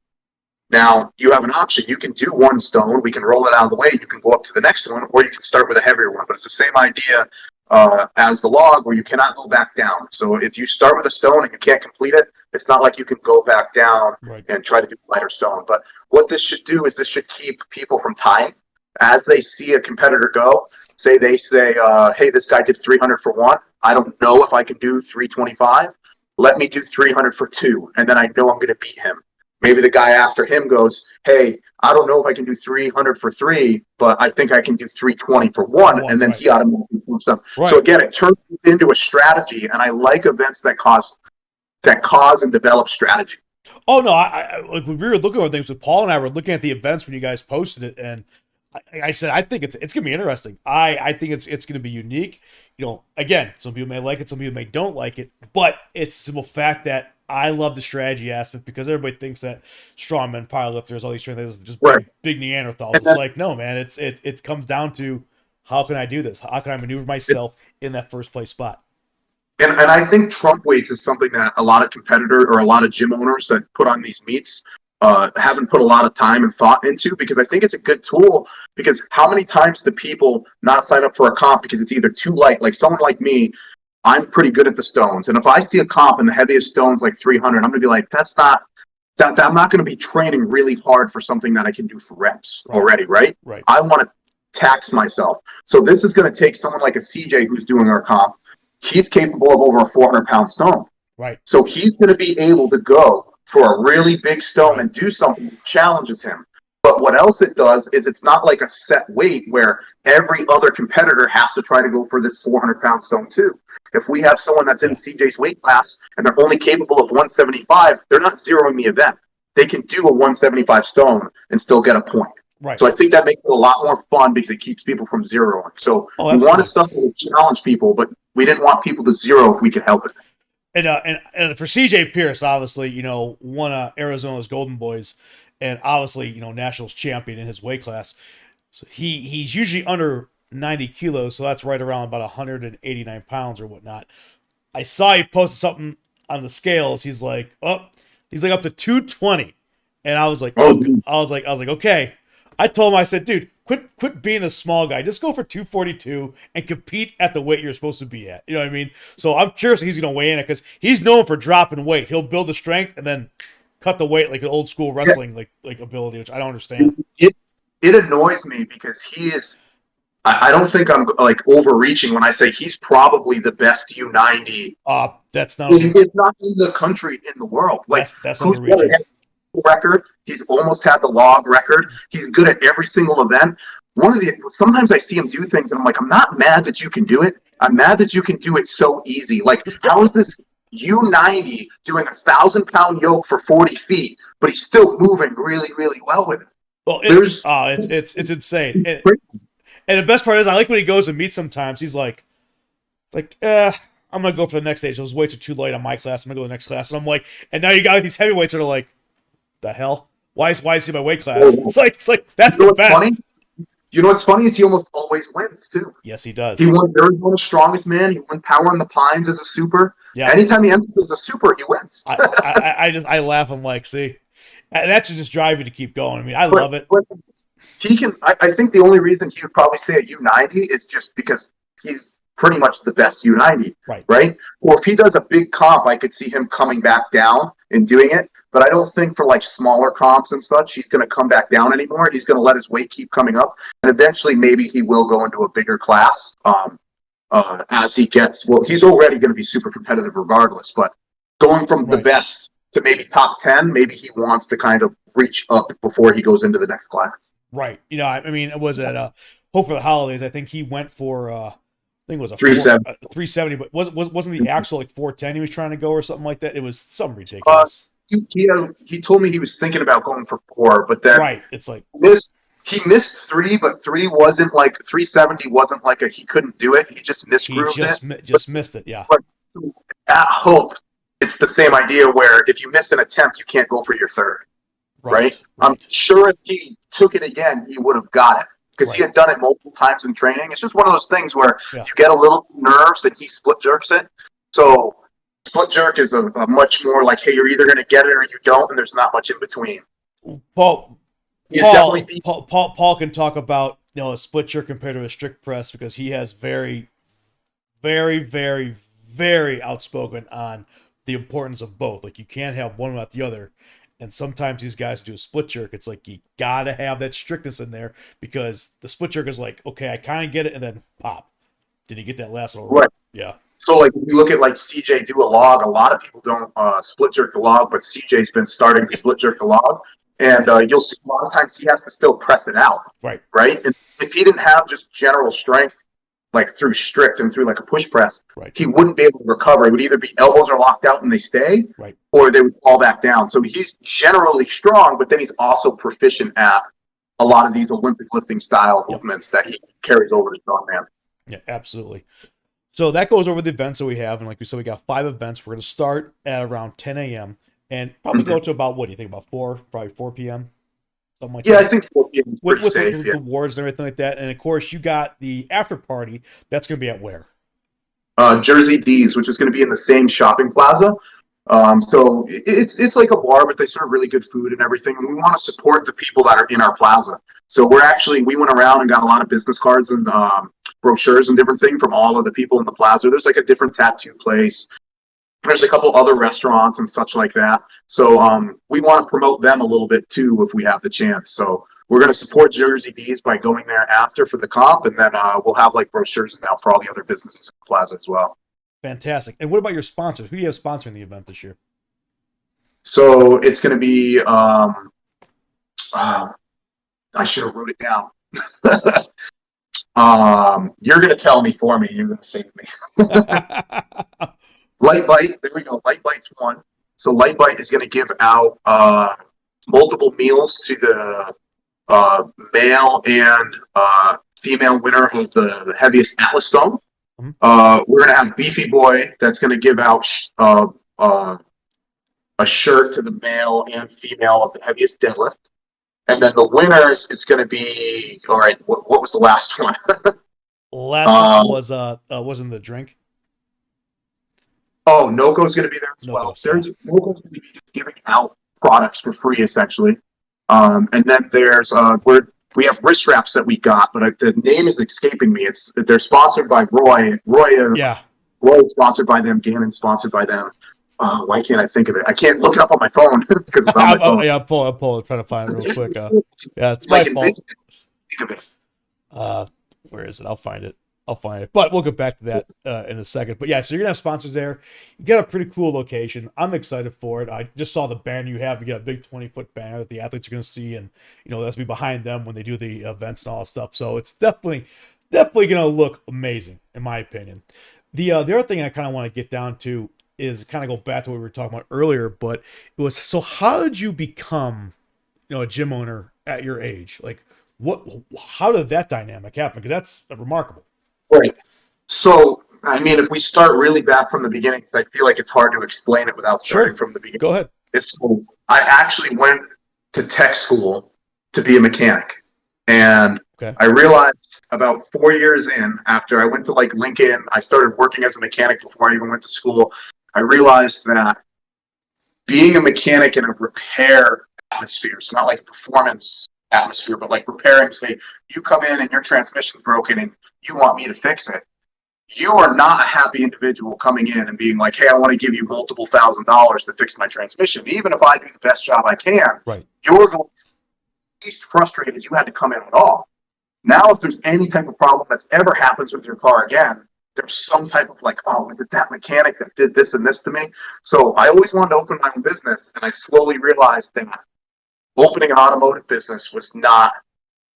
B: Now, you have an option. You can do one stone. We can roll it out of the way. You can go up to the next one, or you can start with a heavier one. But it's the same idea as the log, where you cannot go back down. So if you start with a stone and you can't complete it, it's not like you can go back down and try to do a lighter stone. But what this should do is this should keep people from tying. As they see a competitor go, say, hey, this guy did 300 for one. I don't know if I can do 325. Let me do 300 for two, and then I know I'm going to beat him. Maybe the guy after him goes, hey, I don't know if I can do 300 for three, but I think I can do 320 for one, and then he automatically moves up. So again, it turns into a strategy, and I like events that cause and develop strategy.
A: Oh no, I like when we were looking at things with Paul and I were looking at the events when you guys posted it, and I said I think it's gonna be interesting. I think it's gonna be unique. Again, some people may like it, some people may don't like it, but it's the simple fact that I love the strategy aspect, because everybody thinks that strongmen, powerlifters, all these strength are just big Neanderthals. It's like, no, man, it comes down to how can I do this? How can I maneuver myself in that first place spot?
B: And I think trump weights is something that a lot of competitor or a lot of gym owners that put on these meets haven't put a lot of time and thought into, because I think it's a good tool. Because how many times do people not sign up for a comp because it's either too light? Like someone like me, I'm pretty good at the stones. And if I see a comp and the heaviest stone's like 300, I'm going to be like, I'm not going to be training really hard for something that I can do for reps already, right? I want to tax myself. So this is going to take someone like a CJ who's doing our comp. He's capable of over a 400-pound stone. So he's going to be able to go for a really big stone and do something that challenges him. But But what else it does is it's not like a set weight where every other competitor has to try to go for this 400-pound stone too. If we have someone that's in CJ's weight class and they're only capable of 175, they're not zeroing the event. They can do a 175 stone and still get a point.
A: Right.
B: So I think that makes it a lot more fun because it keeps people from zeroing. So we wanted stuff that would challenge people, but we didn't want people to zero if we could help it.
A: And for CJ Pierce, obviously, one of Arizona's Golden Boys, and obviously, Nationals champion in his weight class. So he's usually under 90 kilos, so that's right around about 189 pounds or whatnot. I saw he posted something on the scales. He's like up to 220, and I was like, okay. I told him, I said, dude, quit being a small guy. Just go for 242 and compete at the weight you're supposed to be at. You know what I mean? So I'm curious if he's going to weigh in it because he's known for dropping weight. He'll build the strength and then cut the weight like an old school wrestling like ability, which I don't understand.
B: It annoys me because he is. I don't think I'm like overreaching when I say he's probably the best U90.
A: That's not.
B: It's not in the country, in the world. Like
A: that's overreaching.
B: Record. He's almost had the log record. He's good at every single event. Sometimes I see him do things and I'm like, I'm not mad that you can do it. I'm mad that you can do it so easy. Like, how is this U90 doing 1,000-pound yoke for 40 feet, but he's still moving really, really well with it?
A: Well, it's insane. And the best part is, I like when he goes and meets sometimes. He's like, I'm gonna go for the next stage. Those weights are too light on my class. I'm gonna go to the next class. And I'm like, and now you got these heavyweights that are like, the hell? Why is he my weight class? It's like that's the best.
B: Funny? You know what's funny is he almost always wins too.
A: Yes, he does.
B: He won Arizona's Strongest Man. He won Power in the Pines as a super. Yeah. Anytime he enters as a super, he wins.
A: I laugh. I'm like, see, and that should just drive you to keep going. I mean, I love it.
B: But he can. I think the only reason he would probably say a U90 is just because he's pretty much the best U90. Right. Or if he does a big comp, I could see him coming back down and doing it. But I don't think for like smaller comps and such, he's going to come back down anymore. He's going to let his weight keep coming up. And eventually maybe he will go into a bigger class as he gets, well, he's already going to be super competitive regardless. But going from the best to maybe top 10, maybe he wants to kind of reach up before he goes into the next class.
A: Right. I mean, it was at Hope for the Holidays. I think he went for, I think it was a 370, but wasn't the actual like 410 he was trying to go or something like that? It was something ridiculous.
B: He told me he was thinking about going for 4, but then
A: it's like
B: he missed 3, but 3 wasn't like 370 wasn't like he couldn't do it. He just misgrooved it.
A: Just missed it, yeah.
B: But at Hope, it's the same idea where if you miss an attempt, you can't go for your third. Right? I'm sure if he took it again, he would have got it because he had done it multiple times in training. It's just one of those things where you get a little nerves and he split jerks it. So split jerk is a much more like, hey, you're either going to get it or you don't, and there's not much in between.
A: Paul can talk about a split jerk compared to a strict press because he has very, very, very, very outspoken on the importance of both. Like you can't have one without the other. And sometimes these guys do a split jerk. It's like you gotta have that strictness in there because the split jerk is like, okay, I kind of get it, and then pop. Did he get that last little
B: right?
A: Yeah.
B: So, like, if you look at, like, CJ do a log, a lot of people don't split jerk the log, but CJ's been starting to split jerk the log. And you'll see a lot of times he has to still press it out. Right? And if he didn't have just general strength, like, through strict and through, like, a push press, he wouldn't be able to recover. It would either be elbows are locked out and they stay, or they would fall back down. So he's generally strong, but then he's also proficient at a lot of these Olympic lifting style movements that he carries over to Strongman.
A: Yeah, absolutely. So that goes over the events that we have. And like we said, we got 5 events. We're going to start at around 10 a.m. and probably go to about, what do you think, about 4 p.m.? Something like that.
B: Yeah, I think 4 p.m. is pretty safe.
A: With the awards and everything like that. And, of course, you got the after party. That's going to be at where?
B: Jersey D's, which is going to be in the same shopping plaza. So it's like a bar, but they serve really good food and everything. And we want to support the people that are in our plaza. So we went around and got a lot of business cards and brochures and different things from all of the people in the plaza. There's like a different tattoo place. There's a couple other restaurants and such like that. So we want to promote them a little bit too if we have the chance. So we're going to support Jersey D's by going there after for the comp, and then we'll have like brochures now for all the other businesses in the plaza as well.
A: Fantastic. And what about your sponsors? Who do you have sponsoring the event this year?
B: So it's going to be I should have wrote it down. You're going to tell me for me. You're going to save me. Light Bite. There we go. Light Bite's one. So Light Bite is going to give out multiple meals to the male and female winner of the heaviest Atlas Stone. We're going to have Beefy Boy that's going to give out a shirt to the male and female of the heaviest deadlift. And then the winners, it's going to be, all right, what was the last one?
A: Last one wasn't the drink.
B: Oh, Noco's going to be there as well. Noco's going to be just giving out products for free, essentially. And then there's we have wrist wraps that we got, but the name is escaping me. They're sponsored by Roy. Roy is sponsored by them. Gannon's sponsored by them. Why can't I think of it? I can't look it up on my phone because it's on my phone.
A: Yeah, I'll pull it. Try to find it real quick. Yeah, it's my fault.
B: Think of it.
A: Where is it? I'll find it. But we'll get back to that in a second. But yeah, so you're gonna have sponsors there. You got a pretty cool location. I'm excited for it. I just saw the banner you have. You got a big 20-foot banner that the athletes are gonna see, and that's be behind them when they do the events and all that stuff. So it's definitely gonna look amazing, in my opinion. The other thing I kind of want to get down to is kind of go back to what we were talking about earlier, but it was, so how did you become, a gym owner at your age? Like, how did that dynamic happen? Because that's remarkable.
B: Right. So, I mean, if we start really back from the beginning, because I feel like it's hard to explain it without starting from the beginning.
A: Go ahead.
B: I actually went to tech school to be a mechanic. And I realized about 4 years in, after I went to Lincoln, I started working as a mechanic before I even went to school. I realized that being a mechanic in a repair atmosphere, so not like a performance atmosphere, but like repairing, say you come in and your transmission's broken and you want me to fix it. You are not a happy individual coming in and being like, hey, I want to give you multiple $1,000s to fix my transmission. Even if I do the best job I can, you're going to be least frustrated as you had to come in at all. Now, if there's any type of problem that's ever happens with your car again, there's some type of was it that mechanic that did this and this to me? So I always wanted to open my own business, and I slowly realized that opening an automotive business was not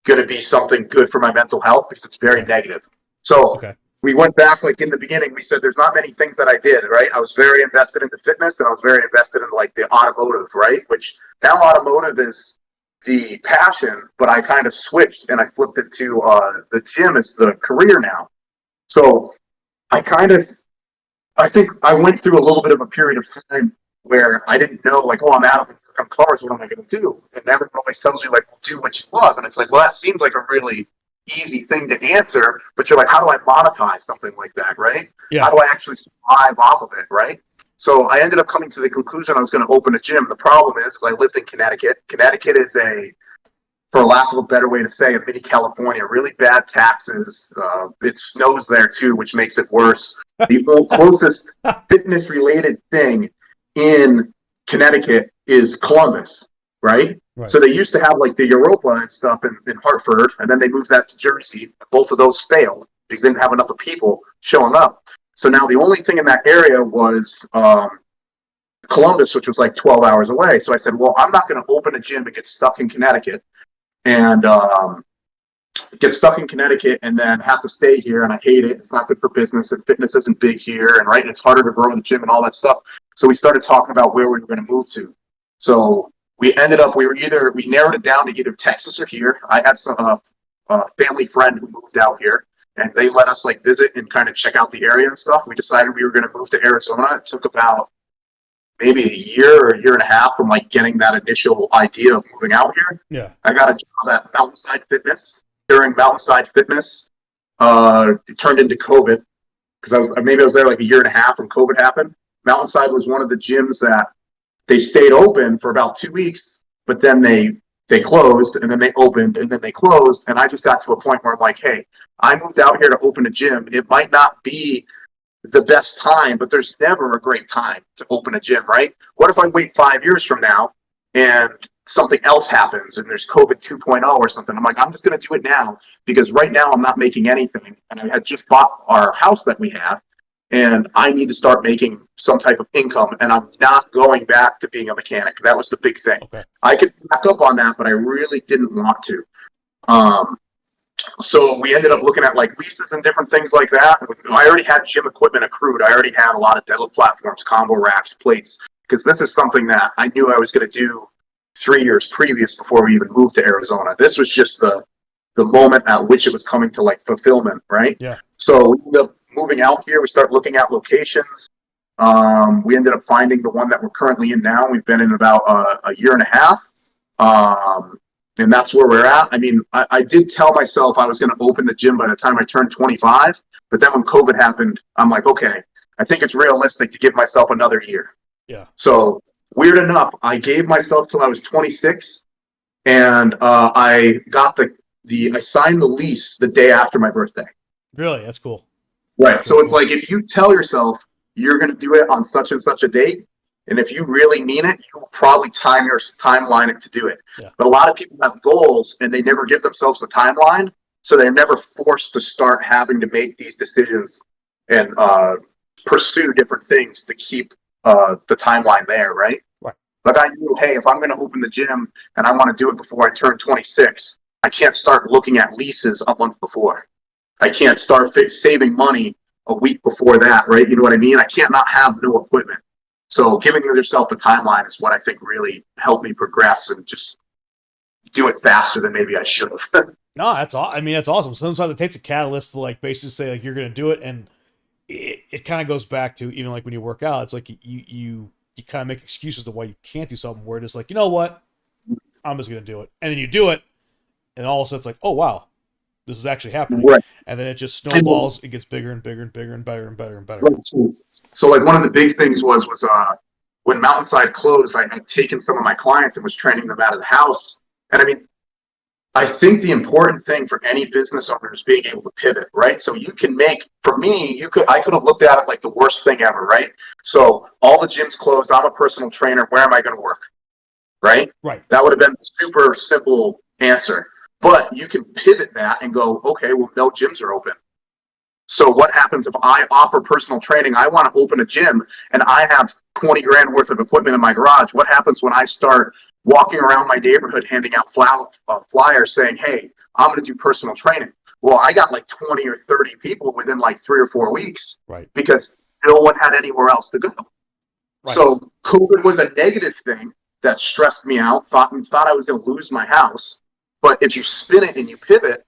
B: going to be something good for my mental health because it's very negative. So we went back, in the beginning, we said there's not many things that I did, right? I was very invested into fitness, and I was very invested in the automotive, right? Which now automotive is the passion, but I kind of switched and I flipped it to the gym as the career now. So I think I went through a little bit of a period of time where I didn't know, I'm out of cars, what am I going to do? And everyone always tells you, do what you love. And it's that seems like a really easy thing to answer, but you're how do I monetize something like that, right? Yeah. How do I actually survive off of it, right? So I ended up coming to the conclusion I was going to open a gym. The problem is, I lived in Connecticut. Connecticut is for lack of a better way to say, a mini California, really bad taxes. It snows there too, which makes it worse. The closest fitness-related thing in Connecticut is Columbus, right? So they used to have the Europa and stuff in Hartford, and then they moved that to Jersey. Both of those failed because they didn't have enough of people showing up. So now the only thing in that area was Columbus, which was 12 hours away. So I said, well, I'm not going to open a gym and get stuck in Connecticut. And get stuck in Connecticut and then have to stay here, and I hate it. It's not good for business, and fitness isn't big here, and it's harder to grow the gym and all that stuff. So we started talking about where we were going to move to. So we ended up, we narrowed it down to either Texas or here. I had some family friend who moved out here, and they let us visit and kind of check out the area and stuff. We decided we were going to move to Arizona. It took about maybe a year or a year and a half from getting that initial idea of moving out here. Yeah. I got a job at Mountainside Fitness. During Mountainside Fitness, it turned into COVID because I was there a year and a half when COVID happened. Mountainside was one of the gyms that they stayed open for about 2 weeks, but then they closed, and then they opened, and then they closed. And I just got to a point where I'm like, hey, I moved out here to open a gym. It might not be the best time, but there's never a great time to open a gym, right? What if I wait 5 years from now and something else happens and there's COVID 2.0 or something? I'm I'm just going to do it now because right now I'm not making anything. And I had just bought our house that we have, and I need to start making some type of income, and I'm not going back to being a mechanic. That was the big thing. I could back up on that, but I really didn't want to. So we ended up looking at like leases and different things like that. I already had gym equipment accrued. I already had a lot of deadlift platforms, combo racks, plates, because this is something that I knew I was going to do 3 years previous before we even moved to Arizona. This was just the moment at which it was coming to like fulfillment, right?
A: Yeah.
B: So we ended up moving out here. We start looking at locations. We ended up finding the one that we're currently in now. We've been in about a year and a half. And that's where we're at. I mean, I did tell myself I was going to open the gym by the time I turned 25. But then when COVID happened, I'm like, okay, I think it's realistic to give myself another year.
A: Yeah.
B: So weird enough, I gave myself till I was 26. And I got I signed the lease the day after my birthday.
A: Really? That's cool.
B: Right.
A: That's
B: So
A: really
B: it's like if you tell yourself you're going to do it on such and such a date, and if you really mean it, you will probably timeline it to do it.
A: Yeah.
B: But a lot of people have goals and they never give themselves a timeline, so they're never forced to start having to make these decisions and pursue different things to keep the timeline there, right?
A: Right.
B: Like I knew, hey, if I'm going to open the gym and I want to do it before I turn 26, I can't start looking at leases a month before. I can't start saving money a week before that, right? You know what I mean? I can't not have no equipment. So giving yourself the timeline is what I think really helped me progress and just do it faster than maybe I should have.
A: No, that's all. I mean, that's awesome. Sometimes it takes a catalyst to like basically say like you're going to do it, and it kind of goes back to even like when you work out. It's like you kind of make excuses to why you can't do something. Where it's like, you know what, I'm just going to do it, and then you do it, and all of a sudden it's like, oh wow, this is actually happening,
B: Right.
A: And then it just snowballs. It gets bigger and bigger and bigger and better and better and better.
B: Right. So like one of the big things was when Mountainside closed, I had taken some of my clients and was training them out of the house. And I mean, I think the important thing for any business owner is being able to pivot, right? So you can make, for me, I could have looked at it like the worst thing ever, right? So all the gyms closed. I'm a personal trainer. Where am I going to work? Right?
A: Right.
B: That would have been a super simple answer. But you can pivot that and go, okay, well, no gyms are open. So what happens if I offer personal training? I want to open a gym and I have 20 grand worth of equipment in my garage. What happens when I start walking around my neighborhood handing out flyers saying, hey, I'm going to do personal training? Well, I got like 20 or 30 people within like 3 or 4 weeks.
A: Right.
B: Because no one had anywhere else to go. Right. So COVID was a negative thing that stressed me out, thought I was going to lose my house. But if you spin it and you pivot,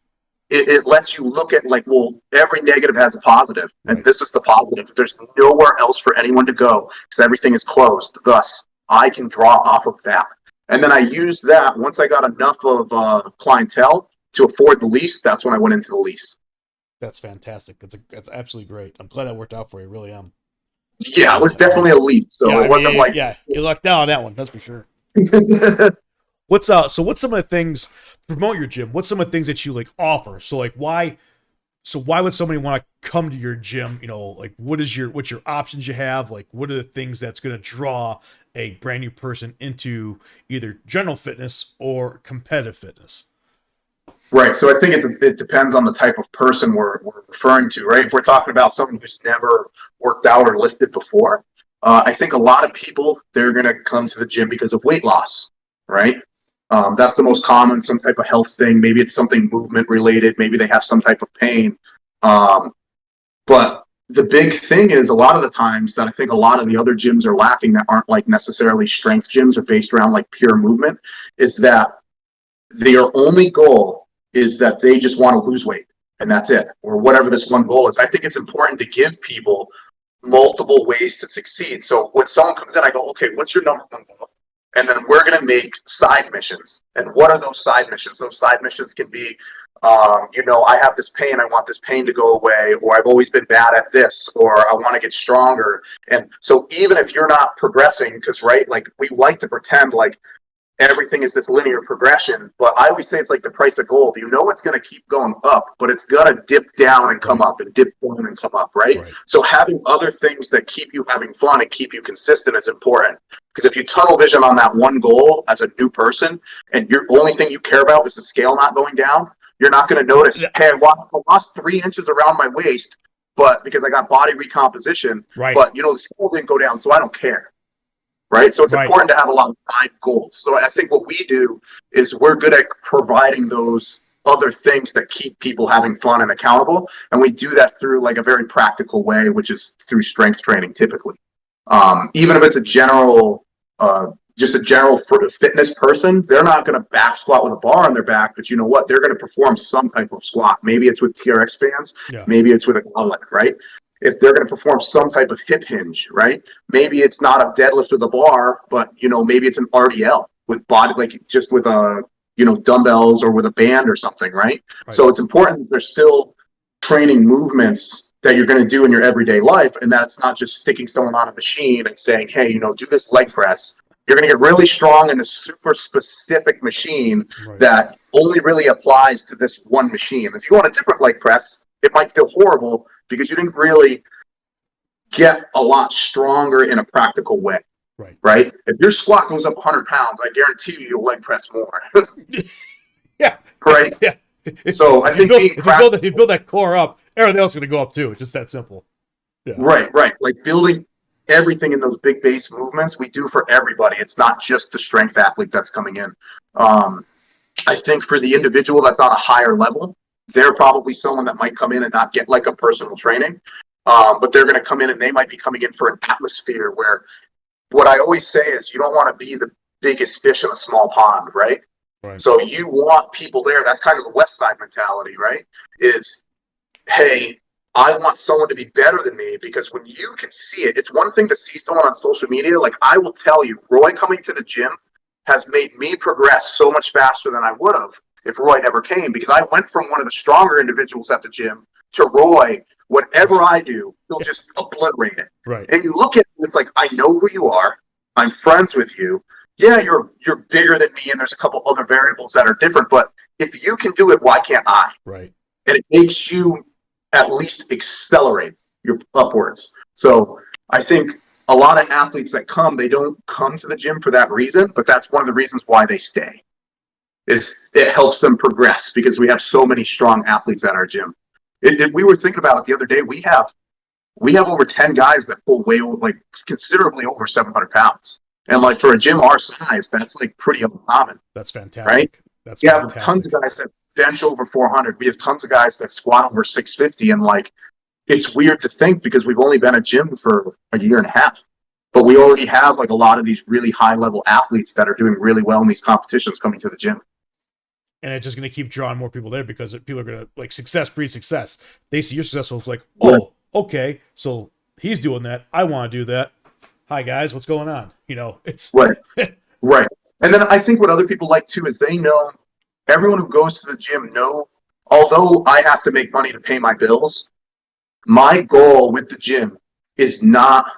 B: it lets you look at like, well, every negative has a positive, and this is the positive. There's nowhere else for anyone to go because everything is closed. Thus, I can draw off of that. And then I used that once I got enough of clientele to afford the lease. That's when I went into the lease.
A: That's fantastic. That's absolutely great. I'm glad that worked out for you. I really am.
B: Yeah, it was definitely a leap. So
A: yeah,
B: it wasn't
A: you lucked out on that one. That's for sure. What's some of the things to promote your gym? What's some of the things that you like offer? So like why would somebody want to come to your gym? You know, like what's your options you have? Like what are the things that's going to draw a brand new person into either general fitness or competitive fitness?
B: Right. So I think it depends on the type of person we're referring to, right? If we're talking about someone who's never worked out or lifted before, I think a lot of people, they're going to come to the gym because of weight loss, right? That's the most common, some type of health thing. Maybe it's something movement related. Maybe they have some type of pain. But the big thing is a lot of the times that I think a lot of the other gyms are lacking that aren't like necessarily strength gyms or based around like pure movement is that their only goal is that they just want to lose weight and that's it, or whatever this one goal is. I think it's important to give people multiple ways to succeed. So when someone comes in, I go, okay, what's your number one goal? And then we're going to make side missions. And what are those side missions? Those side missions can be, I have this pain. I want this pain to go away, or I've always been bad at this, or I want to get stronger. And so even if you're not progressing, because, right, like we like to pretend like everything is this linear progression, but I always say it's like the price of gold. You know it's going to keep going up, but it's going to dip down and come up and dip down and come up, right? So having other things that keep you having fun and keep you consistent is important. Because if you tunnel vision on that one goal as a new person and your only thing you care about is the scale not going down, you're not going to notice, hey, I lost 3 inches around my waist, but because I got body recomposition, but the scale didn't go down, so I don't care. Right. So it's important to have a lot of side goals. So I think what we do is we're good at providing those other things that keep people having fun and accountable. And we do that through like a very practical way, which is through strength training typically. Even if it's a general, just a general fitness person, they're not going to back squat with a bar on their back, but you know what? They're going to perform some type of squat. Maybe it's with TRX bands, maybe it's with a gauntlet, right? If they're going to perform some type of hip hinge, right? Maybe it's not a deadlift with a bar, but maybe it's an RDL with body, like just with a dumbbells or with a band or something, right? So it's important that there's still training movements that you're going to do in your everyday life, and that it's not just sticking someone on a machine and saying, hey, do this leg press. You're going to get really strong in a super specific machine that only really applies to this one machine. If you want a different leg press, it might feel horrible because you didn't really get a lot stronger in a practical way. Right? If your squat goes up 100 pounds, I guarantee you'll leg press more.
A: Yeah.
B: Right?
A: Yeah.
B: So I think
A: if you build that core up, everything else is going to go up too. It's just that simple. Yeah.
B: Right. Like building everything in those big base movements we do for everybody. It's not just the strength athlete that's coming in. I think for the individual that's on a higher level, they're probably someone that might come in and not get like a personal training, but they're going to come in and they might be coming in for an atmosphere where what I always say is you don't want to be the biggest fish in a small pond, right? So you want people there. That's kind of the West Side mentality, right? Is, hey, I want someone to be better than me, because when you can see it, it's one thing to see someone on social media. Like I will tell you, Roy coming to the gym has made me progress so much faster than I would have if Roy never came, because I went from one of the stronger individuals at the gym to Roy. Whatever I do, he'll just obliterate it. And you look at it, it's like, I know who you are. I'm friends with you. Yeah, you're bigger than me, and there's a couple other variables that are different. But if you can do it, why can't I? And it makes you at least accelerate your upwards. So I think a lot of athletes that come, they don't come to the gym for that reason, but that's one of the reasons why they stay. Is it helps them progress, because we have so many strong athletes at our gym. We were thinking about it the other day. We have over 10 guys that pull way over, like considerably over 700 pounds. And like for a gym our size, that's like pretty uncommon.
A: That's fantastic.
B: Right?
A: That's
B: we
A: fantastic.
B: have tons of guys that bench over 400. We have tons of guys that squat over 650. And like, it's weird to think because we've only been at gym for a year and a half, but we already have like a lot of these really high level athletes that are doing really well in these competitions coming to the gym.
A: And it's just going to keep drawing more people there, because people are going to, like, success breeds success. They see you're successful. It's like, oh, okay, so he's doing that. I want to do that. Hi, guys, what's going on? It's
B: right. And then I think what other people like too is they know, everyone who goes to the gym know, although I have to make money to pay my bills, my goal with the gym is not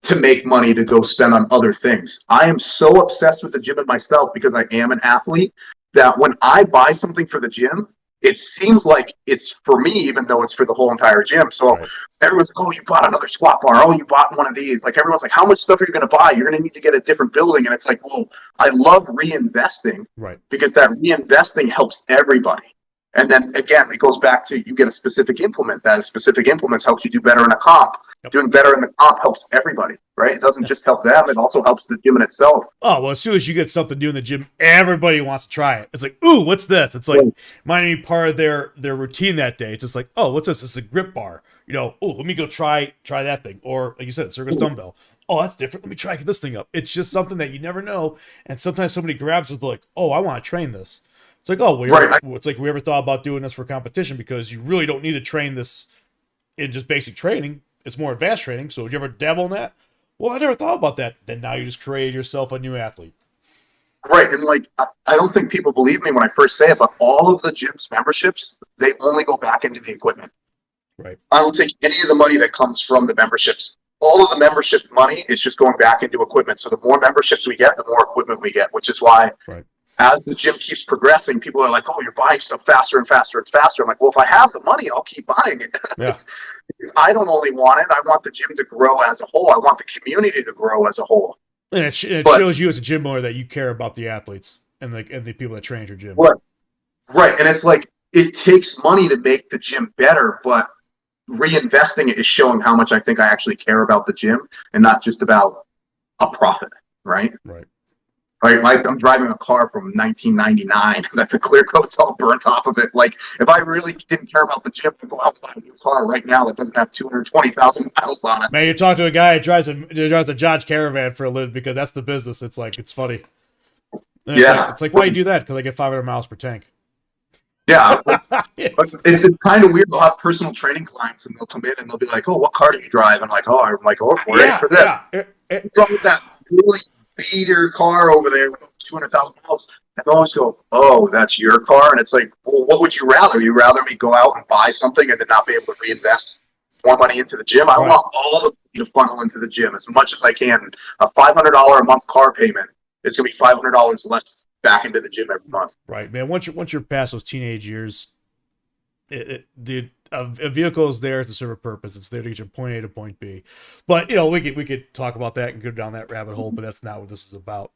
B: to make money to go spend on other things. I am so obsessed with the gym and myself because I am an athlete that when I buy something for the gym, it seems like it's for me, even though it's for the whole entire gym. So everyone's like, oh, you bought another squat bar. Oh, you bought one of these. Like everyone's like, how much stuff are you going to buy? You're going to need to get a different building. And it's like, well, I love reinvesting because that reinvesting helps everybody. And then again, it goes back to you get a specific implement. That specific implement helps you do better in a comp. Doing better in the comp helps everybody, right? It doesn't just help them. It also helps the gym in itself.
A: Oh, well, as soon as you get something new in the gym, everybody wants to try it. It's like, ooh, what's this? It's like, might be part of their routine that day. It's just like, oh, what's this? It's a grip bar. Oh, let me go try that thing. Or like you said, circus dumbbell. Oh, that's different. Let me try this thing up. It's just something that you never know. And sometimes somebody grabs it like, oh, I want to train this. It's like, oh, it's like we ever thought about doing this for competition, because you really don't need to train this in just basic training. It's more advanced training. So would you ever dabble in that? Well, I never thought about that. Then now you just created yourself a new athlete.
B: Right. And like, I don't think people believe me when I first say it, but all of the gym's memberships, they only go back into the equipment.
A: Right.
B: I don't take any of the money that comes from the memberships. All of the membership money is just going back into equipment. So the more memberships we get, the more equipment we get, which is why as the gym keeps progressing, people are like, oh, you're buying stuff faster and faster and faster. I'm like, well, if I have the money, I'll keep buying it. Because I don't only want it. I want the gym to grow as a whole. I want the community to grow as a whole.
A: And it shows you as a gym owner that you care about the athletes and the people that train your gym.
B: Right. And it's like, it takes money to make the gym better, but reinvesting it is showing how much I think I actually care about the gym and not just about a profit. Right. Like I'm driving a car from 1999 that the clear coat's all burnt off of it. Like if I really didn't care about the gym, I'd go out and buy a new car right now that doesn't have 220,000 miles on it.
A: Man, you talk to a guy who drives a Dodge Caravan for a living because that's the business. It's like, it's funny. And
B: Yeah.
A: it's like, why do you do that? Because I get 500 miles per tank.
B: Yeah. It's kind of weird. I'll have personal training clients and they'll come in and they'll be like, "Oh, what car do you drive?" I'm like, "Oh, we're ready for this."
A: Yeah.
B: With that really beater car over there with 200,000 miles. And they always go, "Oh, that's your car?" And it's like, well, what would you rather? You rather me go out and buy something and then not be able to reinvest more money into the gym? I want all the money to funnel into the gym as much as I can. A $500 a month car payment is going to be $500 less back into the gym every month.
A: Right, man. Once you're past those teenage years, a vehicle is there to serve a purpose. It's there to get you point A to point B. But we could talk about that and go down that rabbit hole, but that's not what this is about.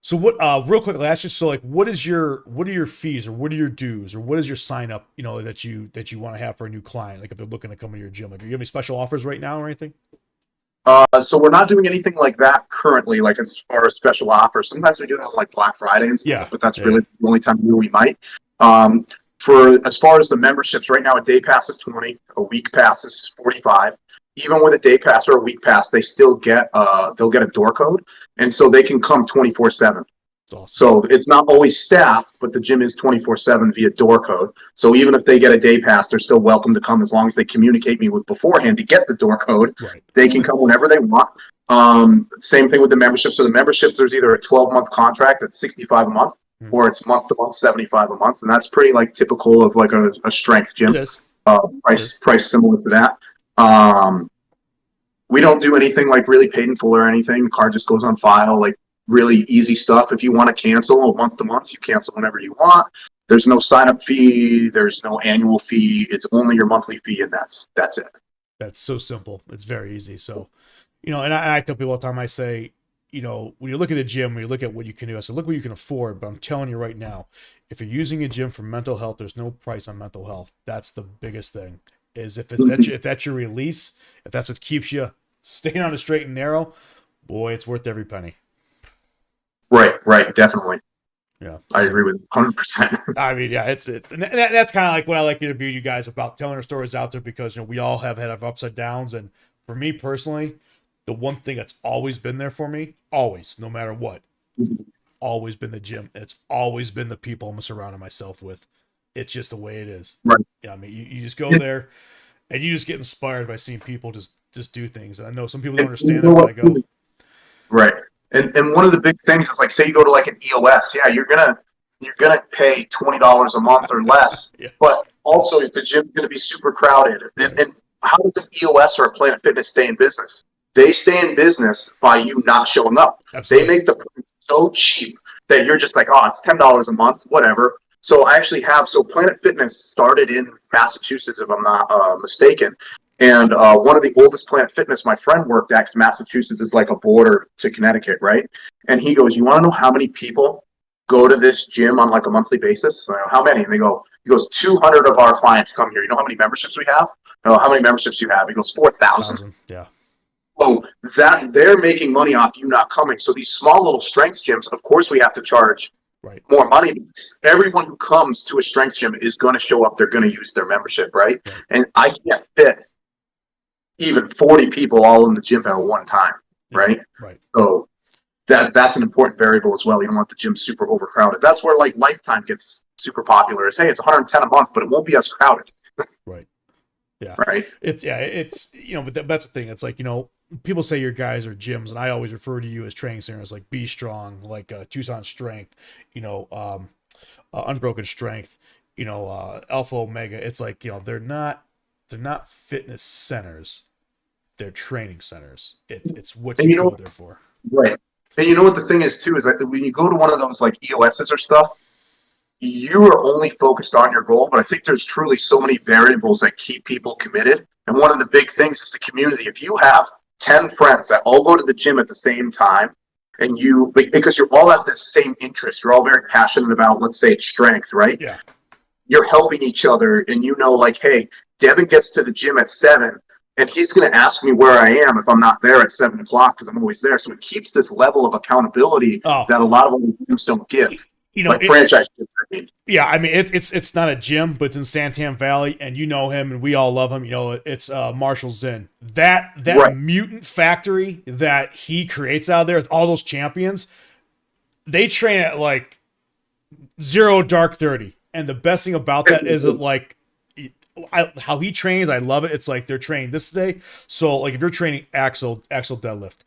A: So what? Real quickly, ask you. So like, what are your fees, or what are your dues, or what is your sign up? That you want to have for a new client. Like if they're looking to come to your gym, like, do you have any special offers right now or anything?
B: So we're not doing anything like that currently, like as far as special offers. Sometimes we do that like Black Friday and stuff, but that's really the only time we might. For as far as the memberships, right now a day pass is 20, a week pass is 45. Even with a day pass or a week pass, they still get they'll get a door code, and so they can come 24/7. Awesome. So it's not always staffed, but the gym is 24/7 via door code. So even if they get a day pass, they're still welcome to come as long as they communicate me with beforehand to get the door code. Right. They can come whenever they want. Same thing with the memberships. So the memberships, there's either a 12-month contract at $65 a month, or it's month to month, $75 a month, and that's pretty like typical of like a strength gym.
A: It is.
B: Price similar to that. We don't do anything like really paid in full or anything. The card just goes on file. Like really easy stuff. If you want to cancel month to month, you cancel whenever you want. There's no sign up fee. There's no annual fee. It's only your monthly fee, and that's it.
A: That's so simple. It's very easy. So, and I tell people all the time, I say, when you look at a gym, when you look at what you can do, I say, look what you can afford. But I'm telling you right now, if you're using a gym for mental health, there's no price on mental health. That's the biggest thing. Is if that's your release, if that's what keeps you staying on the straight and narrow, boy, it's worth every penny.
B: Right, definitely.
A: Yeah,
B: I agree with 100%.
A: I mean, yeah, it's and that's kind of like what I like to interview you guys about, telling our stories out there, because we all have had our ups and downs, and for me personally, the one thing that's always been there for me, always, no matter what, always been the gym. It's always been the people I'm surrounding myself with. It's just the way it is.
B: Right.
A: Yeah, I mean, you just go there, and you just get inspired by seeing people just do things. And I know some people don't understand it, but I go.
B: Right. And one of the big things is, like, say you go to like an EOS, yeah, you're gonna pay $20 a month or less. Yeah. But also, if the gym's gonna be super crowded, and how does an EOS or a Planet Fitness stay in business? They stay in business by you not showing up. Absolutely. They make the price so cheap that you're just like, oh, it's $10 a month, whatever. So I actually so Planet Fitness started in Massachusetts, if I'm not mistaken. And one of the oldest Planet Fitness my friend worked at, because Massachusetts is like a border to Connecticut, right? And he goes, you want to know how many people go to this gym on like a monthly basis? So I go, how many? And he goes, 200 of our clients come here. You know how many memberships we have? No, how many memberships you have? He goes, 4,000.
A: Yeah.
B: So that they're making money off you not coming. So these small little strength gyms, of course we have to charge more money. Everyone who comes to a strength gym is going to show up. They're going to use their membership, right? And I can't fit even 40 people all in the gym at one time, right?
A: Right.
B: So that's an important variable as well. You don't want the gym super overcrowded. That's where like Lifetime gets super popular. Is, hey, it's 110 a month, but it won't be as crowded.
A: Right. Yeah.
B: Right.
A: It's but that's the thing. It's like, people say your guys are gyms, and I always refer to you as training centers, like Be Strong, like Tucson Strength, Unbroken Strength, Alpha Omega. It's like, they're not fitness centers. They're training centers. It's what you go there for.
B: Right. And you know what the thing is too, is that when you go to one of those like EOSs or stuff, you are only focused on your goal, but I think there's truly so many variables that keep people committed. And one of the big things is the community. If you have 10 friends that all go to the gym at the same time, and because you're all at the same interest, you're all very passionate about, let's say it's strength, right?
A: Yeah.
B: You're helping each other, and like, hey, Devin gets to the gym at 7, and he's going to ask me where I am if I'm not there at 7 o'clock because I'm always there. So it keeps this level of accountability
A: Oh,
B: that a lot of other gyms don't give.
A: you know,
B: Like franchise gyms, I mean.
A: yeah, I mean it's not a gym, but it's in Santan Valley, and you know him, and we all love him. You know, it's Marshall Zinn. That
B: Right.
A: mutant factory that he creates out there with all those champions, they train at like 0 dark 30, and the best thing about that is that like how he trains, I love it. It's like they're training this day, so like if you're training axle deadlift,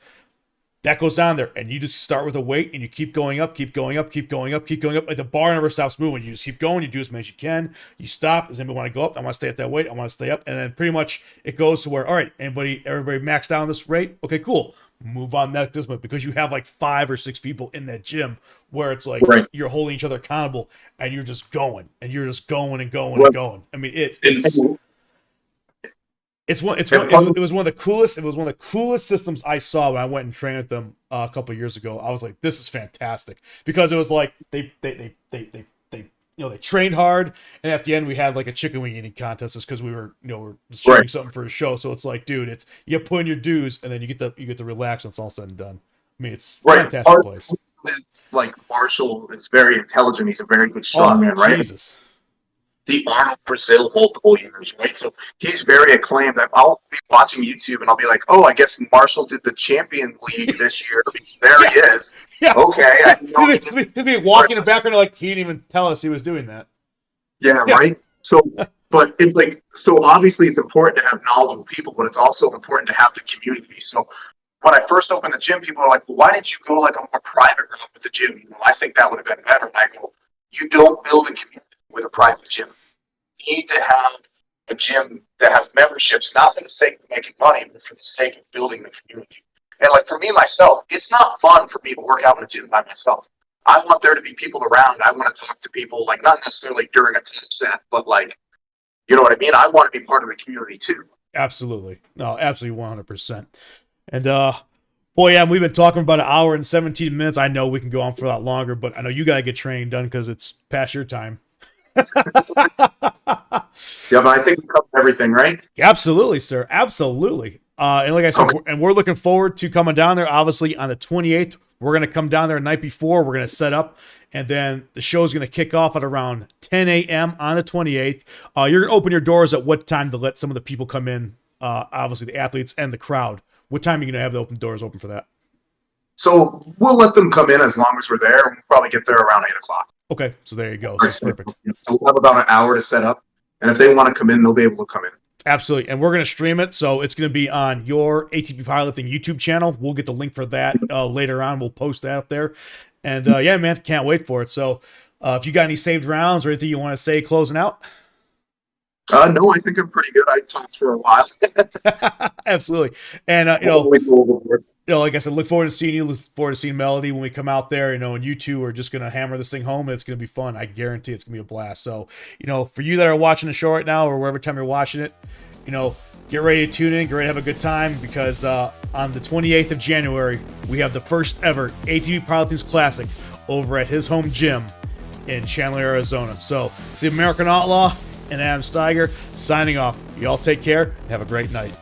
A: that goes down there, and you just start with a weight, and you keep going up, keep going up, keep going up, keep going up. Like the bar never stops moving. You just keep going. You do as many as you can. You stop. Does anybody want to go up? I want to stay at that weight. I want to stay up, and then pretty much it goes to where, all right, everybody maxed out on this rate. Okay, cool. Move on that this month, because you have like 5 or 6 people in that gym where it's like
B: Right.
A: you're holding each other accountable, and you're just going, and you're just going and going
B: Well,
A: and going. I mean, it was one of the coolest systems I saw when I went and trained with them a couple of years ago. I was like, this is fantastic, because it was like they trained hard, and at the end we had like a chicken wing eating contest just because we're just shooting something for a show. So it's like, dude, it's you put in your dues, and then you get to relax when it's all said and done. I mean, it's a fantastic place.
B: Like Marshall is very intelligent. He's a very good strongman, right?
A: Jesus.
B: The Arnold Brazil multiple years, right? So he's very acclaimed. I'll be watching YouTube and I'll be like, oh, I guess Marshall did the Champion League this year. There he is.
A: Yeah.
B: Okay.
A: He'd be walking in the background like he didn't even tell us he was doing that.
B: Yeah, right? So, but it's like, so obviously it's important to have knowledgeable people, but it's also important to have the community. So when I first opened the gym, people are like, well, why didn't you go like a more private route with the gym? I think that would have been better. And I go, you don't build a community with a private gym. You need to have a gym that has memberships, not for the sake of making money, but for the sake of building the community. And like for me, myself, it's not fun for me to work out in a gym by myself. I want there to be people around. I want to talk to people, like not necessarily during a time set, but like, you know what I mean? I want to be part of the community too.
A: Absolutely. No, absolutely 100%. And boy, yeah, we've been talking about an hour and 17 minutes. I know we can go on for a lot longer, but I know you got to get training done because it's past your time.
B: Yeah, but I think we covered everything, right?
A: Absolutely, sir. Absolutely. And like I said,
B: Okay.
A: we're looking forward to coming down there. Obviously, on the 28th, we're going to come down there the night before. We're going to set up, and then the show is going to kick off at around 10 a.m. on the 28th. You're going to open your doors at what time to let some of the people come in? Obviously, the athletes and the crowd. What time are you going to have the open doors open for that?
B: So we'll let them come in as long as we're there. We'll probably get there around 8 o'clock.
A: Okay, so there you go. So perfect.
B: So we'll have about an hour to set up. And if they want to come in, they'll be able to come in.
A: Absolutely. And we're going to stream it. So it's going to be on your ATP Powerlifting YouTube channel. We'll get the link for that later on. We'll post that up there. And yeah, man, can't wait for it. So if you got any saved rounds or anything you want to say closing out?
B: No, I think I'm pretty good. I talked for a while.
A: Absolutely. And, like I said, look forward to seeing you. Look forward to seeing Melody when we come out there. And you two are just going to hammer this thing home. And it's going to be fun. I guarantee it's going to be a blast. So, for you that are watching the show right now or wherever time you're watching it, get ready to tune in. Get ready to have a good time because on the 28th of January, we have the first ever ATP Powerlifting Classic over at his home gym in Chandler, Arizona. So, it's the American Outlaw and Adam Steiger signing off. Y'all take care and have a great night.